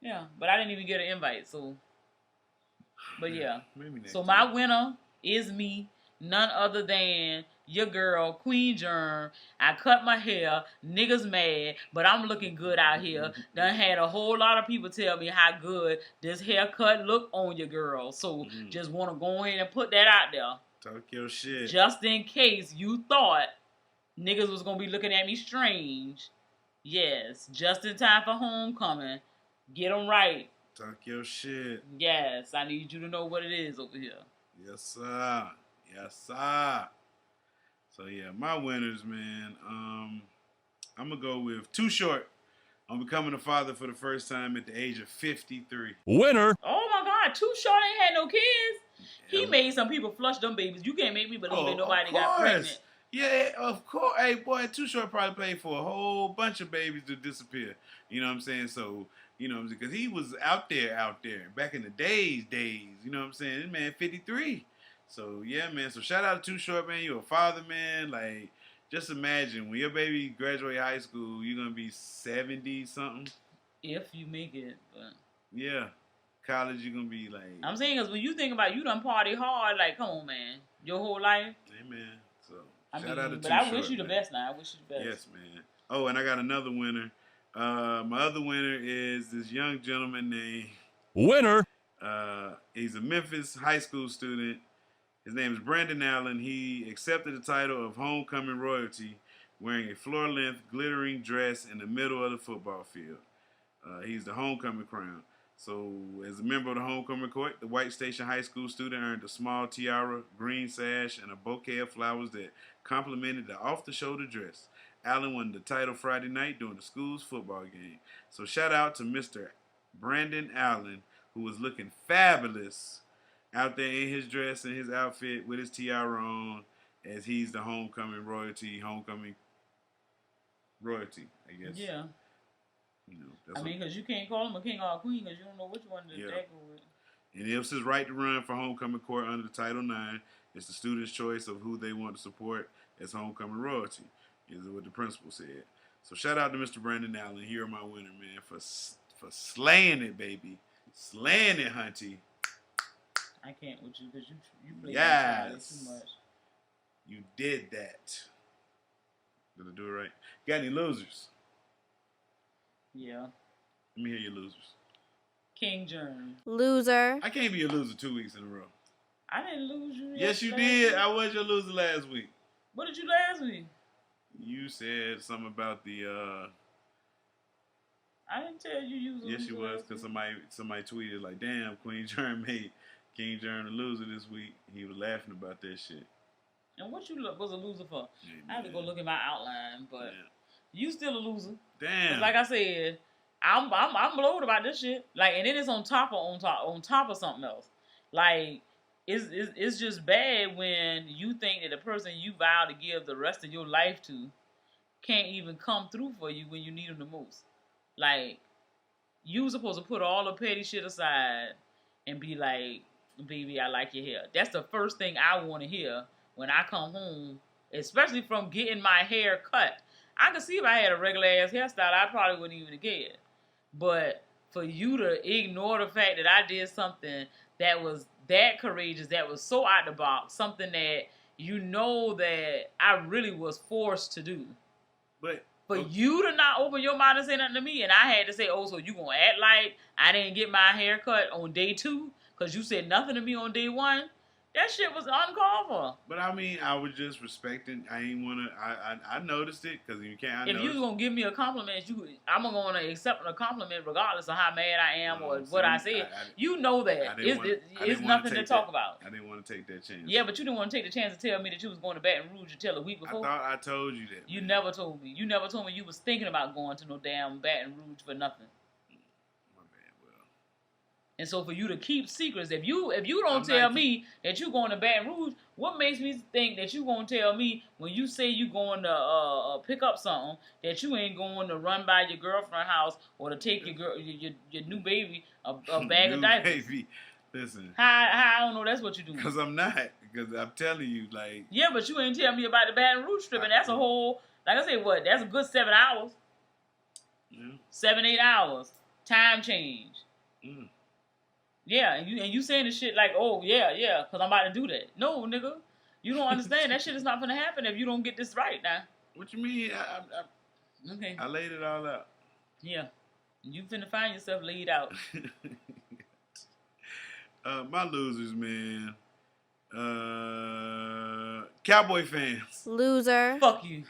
Yeah, but I didn't even get an invite, so. But yeah. Maybe next so time. my winner is me, none other than your girl, Queen Germ. I cut my hair, niggas mad, but I'm looking good out here. Done had a whole lot of people tell me how good this haircut look on your girl. So just want to go ahead and put that out there. Talk your shit. Just in case you thought niggas was going to be looking at me strange. Yes, just in time for homecoming. Get them right. Talk your shit. Yes, I need you to know what it is over here. Yes, sir. Yes, sir. So, yeah, my winners, man. I'm going to go with Too Short. I'm becoming a father for the first time at the age of 53. Winner. Oh, my God. Too Short ain't had no kids. Yeah. He made some people flush them babies. You can't make me believe that nobody got pregnant. Yeah, of course. Hey, boy, Too Short probably paid for a whole bunch of babies to disappear. You know what I'm saying? So, you know, because he was out there, back in the days, you know what I'm saying? This man 53. So, yeah, man. So, shout out to Too Short, man. You're a father, man. Like, just imagine when your baby graduate high school, you're going to be 70-something. If you make it, but... Yeah. College, you're going to be like... I'm saying, because when you think about you done party hard, like, come on, man. Your whole life. Amen. So, shout out to But Too I Short, wish you the man. best now. I wish you the best. Yes, man. Oh, and I got another winner. My other winner is this young gentleman named... Winner. He's a Memphis high school student. His name is Brandon Allen. He accepted the title of homecoming royalty wearing a floor-length glittering dress in the middle of the football field. He's the homecoming crown. So, as a member of the homecoming court, the White Station High School student earned a small tiara, green sash, and a bouquet of flowers that complemented the off-the-shoulder dress. Allen won the title Friday night during the school's football game. So, shout out to Mr. Brandon Allen, who was looking fabulous out there in his dress and his outfit with his tiara on, as he's the homecoming royalty, I guess. Yeah. You know, because you can't call him a king or a queen because you don't know which one to go with. And it was his right to run for homecoming court under Title IX. It's the student's choice of who they want to support as homecoming royalty, is what the principal said. So shout out to Mr. Brandon Allen. You're my winner, man, for slaying it, baby. Slaying it, hunty. I can't with you because you play yes. too much. You did that. Did I do it right? Got any losers? Yeah. Let me hear your losers. King Germ. Loser. I can't be a loser 2 weeks in a row. I didn't lose you. Yes, you last did. week. I was your loser last week. What did you last week? You said something about the... I didn't tell you was a loser. Yes, you was, because somebody tweeted like, damn, Queen Germ made King Germ the loser this week. He was laughing about that shit. And what you was a loser for? Yeah, I have to go look at my outline, but yeah. You still a loser. Damn. Like I said, I'm blowed about this shit. Like, and then it's on top of something else. Like, it's just bad when you think that the person you vow to give the rest of your life to can't even come through for you when you need them the most. Like, you supposed to put all the petty shit aside and be like, baby, I like your hair. That's the first thing I want to hear when I come home, especially from getting my hair cut. I could see if I had a regular ass hairstyle, I probably wouldn't even care. But for you to ignore the fact that I did something that was that courageous, that was so out the box, something that you know that I really was forced to do. But you to not open your mouth and say nothing to me, and I had to say, oh, so you gonna act like I didn't get my hair cut on day 2 because you said nothing to me on day 1? That shit was uncalled for. But I mean, I was just respecting. I ain't wanna. I noticed it because you can't. If you gonna give me a compliment, I'm gonna accept a compliment regardless of how mad I am or what I said. You know that it's nothing to talk about. I didn't want to take that chance. Yeah, but you didn't want to take the chance to tell me that you was going to Baton Rouge until a week before. I thought I told you that. You never told me. You never told me you was thinking about going to no damn Baton Rouge for nothing. And so for you to keep secrets, if you don't tell me that you going to Baton Rouge, what makes me think that you gonna tell me when you say you going to pick up something that you ain't going to run by your girlfriend's house or to take your new baby a bag of diapers? Baby. Listen. How I don't know that's what you doing? Because I'm not. Because I'm telling you, like. Yeah, but you ain't tell me about the Baton Rouge trip, and that's a whole, like I say, what? That's a good 7 hours. Yeah. 7-8 hours. Time change. Mm. Yeah, and you saying this shit like, oh, yeah, because I'm about to do that. No, nigga. You don't understand. That shit is not going to happen if you don't get this right now. What you mean? Okay. I laid it all out. Yeah. You finna find yourself laid out. My losers, man. Cowboy fans. Loser. Fuck you.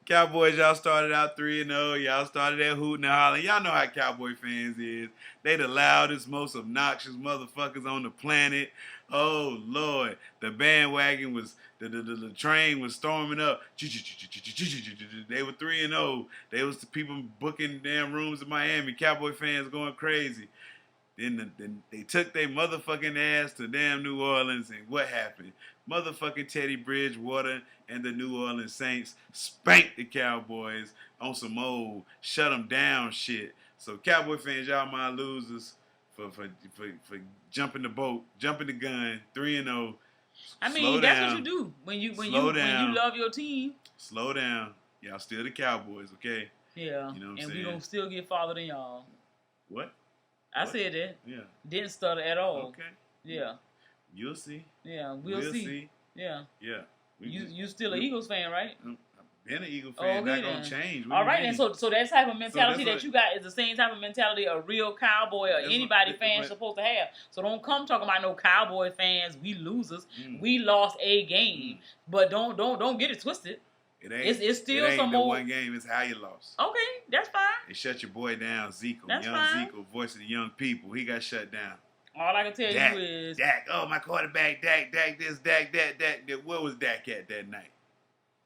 Cowboys, y'all started out 3-0. Y'all started that hooting and hollering. Y'all know how Cowboy fans is. They the loudest, most obnoxious motherfuckers on the planet. Oh, Lord. The bandwagon was, the train was storming up. They were 3-0. They was the people booking damn rooms in Miami. Cowboy fans going crazy. Then they took their motherfucking ass to damn New Orleans, and what happened? Motherfucking Teddy Bridgewater and the New Orleans Saints spanked the Cowboys on some old shut them down shit. So Cowboy fans, y'all my losers for jumping the boat, jumping the gun, 3-0. I mean, that's what you do when you love your team. Slow down. Y'all still the Cowboys, okay? Yeah. You know what I'm saying? we gonna still get farther than y'all. What? I said that. Yeah. Didn't stutter at all. Okay. Yeah. You'll see. Yeah, we'll see. Yeah. Yeah. You still an Eagles fan, right? I've been an Eagles fan. Not gonna change. All right, then. So that type of mentality that you got is the same type of mentality a real Cowboy or anybody fan is supposed to have. So don't come talking about no Cowboy fans. We losers. We lost a game, but don't get it twisted. It's still some more. One game. It's how you lost. Okay, that's fine. They shut your boy down, Zico. That's young fine. Zico, voice of the young people. He got shut down. All I can tell you is Dak. Oh, my quarterback, Dak this, Dak that. Where was Dak at that night?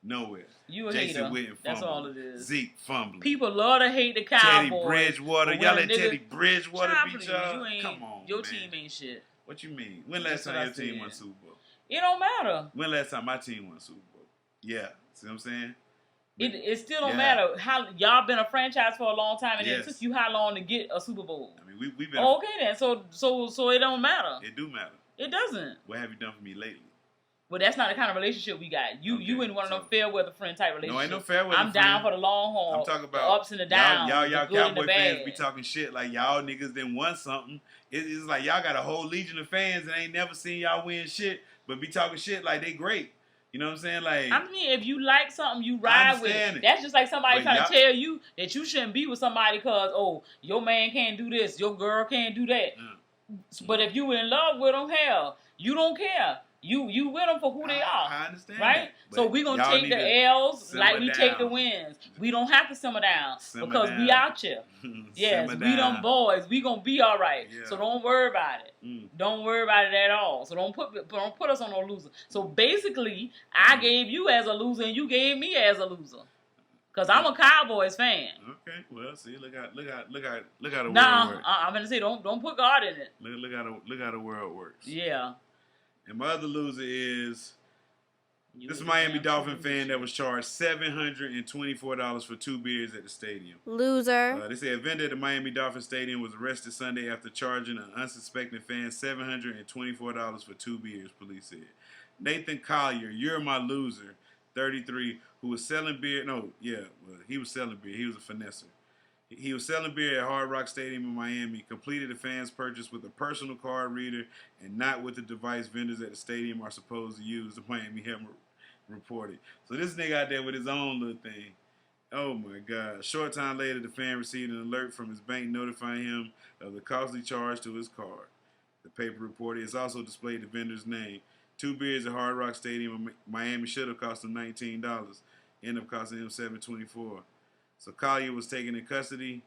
Nowhere. You a Jason hater. Witten That's all it is. Zeke fumbling. People love to hate the Cowboys. Teddy Bridgewater. Y'all let Teddy Bridgewater beat y'all? Come on, your man. team ain't shit. What you mean? When last time your team won Super Bowl? It don't matter. When last time my team won Super Bowl? Yeah. See what I'm saying? It still don't matter how y'all been a franchise for a long time, and it took you how long to get a Super Bowl? I mean, we've been okay then. So it don't matter. It do matter. It doesn't. What have you done for me lately? Well, that's not the kind of relationship we got. You ain't one of no fair weather friend type relationship. No, ain't no fair weather I'm down for the long haul. I'm talking about the ups and the downs. Y'all the good and the Cowboy bad. fans be talking shit like y'all niggas done won something. It's like y'all got a whole legion of fans and ain't never seen y'all win shit, but be talking shit like they great. You know what I'm saying? Like, I mean, if you like something, you ride with it. That's just like somebody trying to tell you that you shouldn't be with somebody because, oh, your man can't do this, your girl can't do that. But if you in love with them, hell, you don't care. You with them for who they are. I understand. Right? So we're going to take the L's like we take the wins. We don't have to simmer down because we out here. Yes, we them boys. We going to be all right. Yeah. So don't worry about it. Don't worry about it at all. So don't put us on no loser. So basically, I gave you as a loser and you gave me as a loser. Because I'm a Cowboys fan. Okay, well, see, look how the world works. I'm going to say, don't put God in it. Look how the world works. Yeah. And my other loser is this Miami Dolphin fan that was charged $724 for 2 beers at the stadium. Loser. They say a vendor at the Miami Dolphin Stadium was arrested Sunday after charging an unsuspecting fan $724 for 2 beers, police said. Nathan Collier, you're my loser, 33, who was selling beer. He was selling beer. He was a finesser. He was selling beer at Hard Rock Stadium in Miami, completed the fans' purchase with a personal card reader and not with the device vendors at the stadium are supposed to use, the Miami Herald reported. So this nigga out there with his own little thing. Oh my God. A short time later, the fan received an alert from his bank notifying him of the costly charge to his card. The paper reported it's also displayed the vendor's name. 2 beers at Hard Rock Stadium in Miami should have cost him $19. Ended up costing him $7.24. So Collier was taken in custody,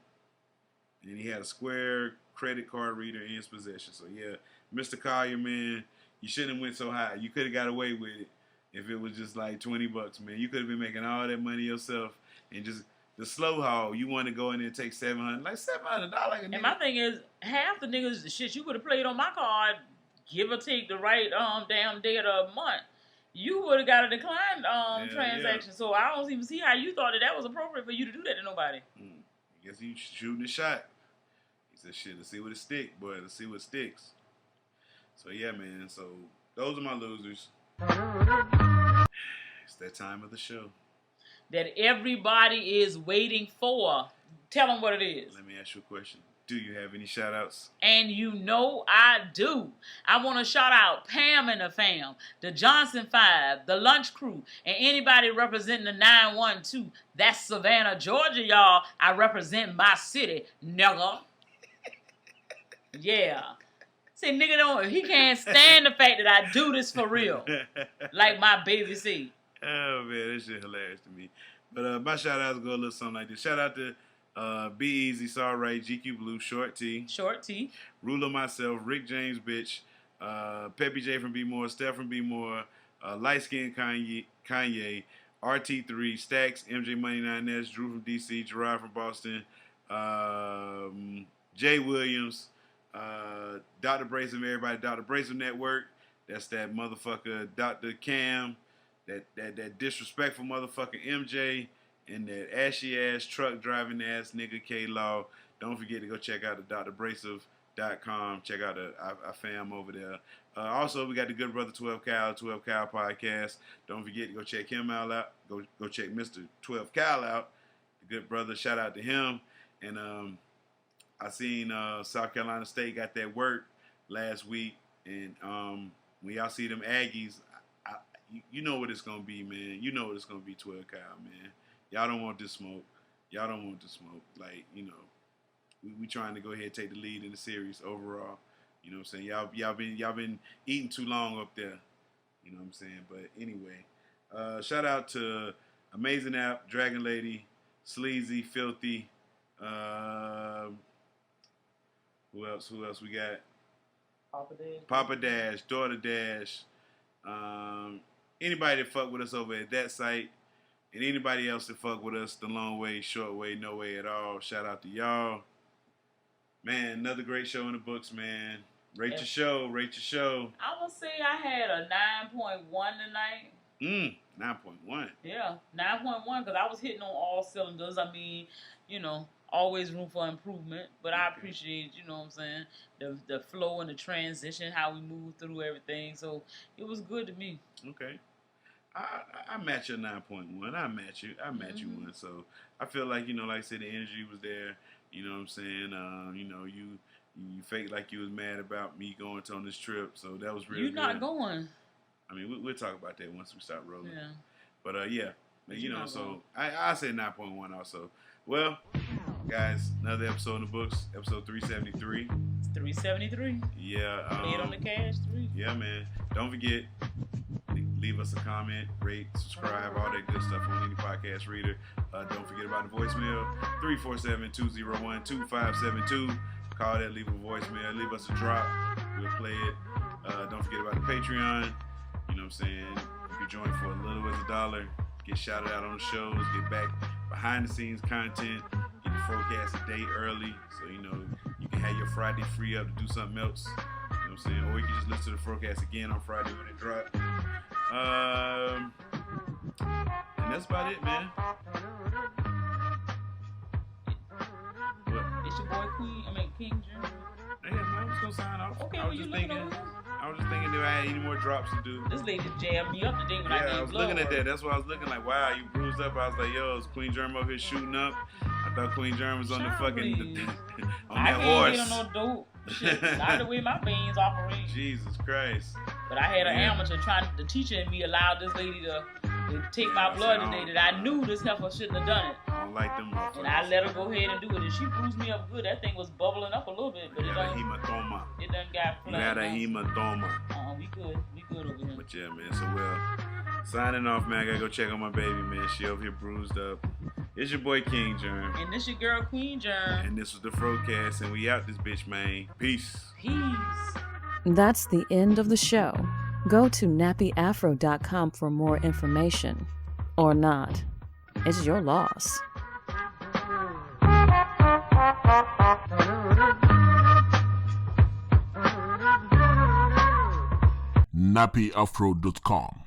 and he had a Square credit card reader in his possession. So yeah, Mr. Collier, man, you shouldn't have went so high. You could have got away with it if it was just like $20, man. You could have been making all that money yourself, and just the slow haul. You want to go in there and take $700, like $700. Like and my thing is, half the niggas, shit, you could have played on my card, give or take the right damn day of the month. You would have got a declined transaction. Yeah. So I don't even see how you thought that was appropriate for you to do that to nobody. I guess you shooting a shot. He said, shit, let's see what it sticks, boy. Let's see what sticks. So, yeah, man. So, those are my losers. It's that time of the show that everybody is waiting for. Tell them what it is. Let me ask you a question. Do you have any shout-outs? And you know I do. I want to shout out Pam and the fam, the Johnson 5, the Lunch Crew, and anybody representing the 912. That's Savannah, Georgia, y'all. I represent my city, nigga. Yeah. See, nigga, he can't stand the fact that I do this for real. Like my baby C. Oh, man, that shit hilarious to me. But my shout-outs go a little something like this. Shout out to Be Easy, Saw Right, GQ Blue, Short T, Ruler Myself, Rick James Bitch, Peppy J from B More, Steph from B More, Light Skin Kanye, RT3, Stacks, MJ Money 9S, Drew from DC, Gerard from Boston, Jay Williams, Dr. Brayson, everybody, Dr. Brayson Network. That's that motherfucker, Dr. Cam, that disrespectful motherfucker MJ. And that ashy-ass, truck-driving-ass nigga K-Law. Don't forget to go check out the drabrasive.com. Check out our fam over there. Also, we got the good brother 12 Cal podcast. Don't forget to go check him out. Go check Mr. 12 Cal out. The good brother, shout out to him. And I seen South Carolina State got that work last week. And when y'all see them Aggies, you know what it's going to be, man. You know what it's going to be, 12 Cal, man. Y'all don't want this smoke. Y'all don't want this smoke. Like, you know, we trying to go ahead and take the lead in the series overall. You know what I'm saying? Y'all been eating too long up there. You know what I'm saying? But anyway, shout out to Amazing App, Dragon Lady, Sleazy, Filthy. Who else we got? Papa Dash, Daughter Dash. Anybody that fuck with us over at that site. And anybody else that fuck with us the long way, short way, no way at all, shout out to y'all. Man, another great show in the books, man. Rate your show. I would say I had a 9.1 tonight. 9.1. Yeah, 9.1 because I was hitting on all cylinders. I mean, you know, always room for improvement. But I appreciate, you know what I'm saying, the flow and the transition, how we move through everything. So it was good to me. Okay. I match your 9.1. I match you one. So I feel like, you know, like I said, the energy was there. You know what I'm saying? You know, you faked like you was mad about me going on this trip. So that was really good. You're not going. I mean, we'll talk about that once we start rolling. Yeah. But yeah, you know, so I say 9.1 also. Well, guys, another episode in the books, episode 373. It's 373. Yeah. Paid on the cash 3. Yeah, man. Don't forget. Leave us a comment, rate, subscribe, all that good stuff on any podcast reader. Don't forget about the voicemail, 347-201-2572. Call that, leave a voicemail, leave us a drop. We'll play it. Don't forget about the Patreon. You know what I'm saying? If you join for a little as $1, get shouted out on the shows, get back behind the scenes content, get the FROCAST a day early. So, you know, you can have your Friday free up to do something else. You know what I'm saying? Or you can just listen to the FROCAST again on Friday when it drops. And that's about it, man. What? It's your boy King Jr. Yeah, man, I was gonna sign off. Okay, I was just thinking if I had any more drops to do. This lady jammed me up today when I gave I was looking at that. That's why I was looking like, wow, you bruised up. I was like, yo, is Queen Germ up here shooting up? I I thought Queen Germ was on the fucking on I that can't horse. get on no dope shit. Not the way my veins operate. Jesus Christ. But I had an amateur the teacher in me allowed this lady to take my blood today that I knew this heifer shouldn't have done it. I don't like them motherfuckers. And I let her go ahead and do it. And she bruised me up good. That thing was bubbling up a little bit. But you had a hematoma. It done got You had a hematoma. We good. We good over here. But yeah, man. So, well, signing off, man. I gotta go check on my baby, man. She over here bruised up. It's your boy, King Germ. And this your girl, Queen Germ. And this was the FROCAST. And we out this bitch, man. Peace. Peace. That's the end of the show. Go to nappyafro.com for more information. Or not. It's your loss. nappyafro.com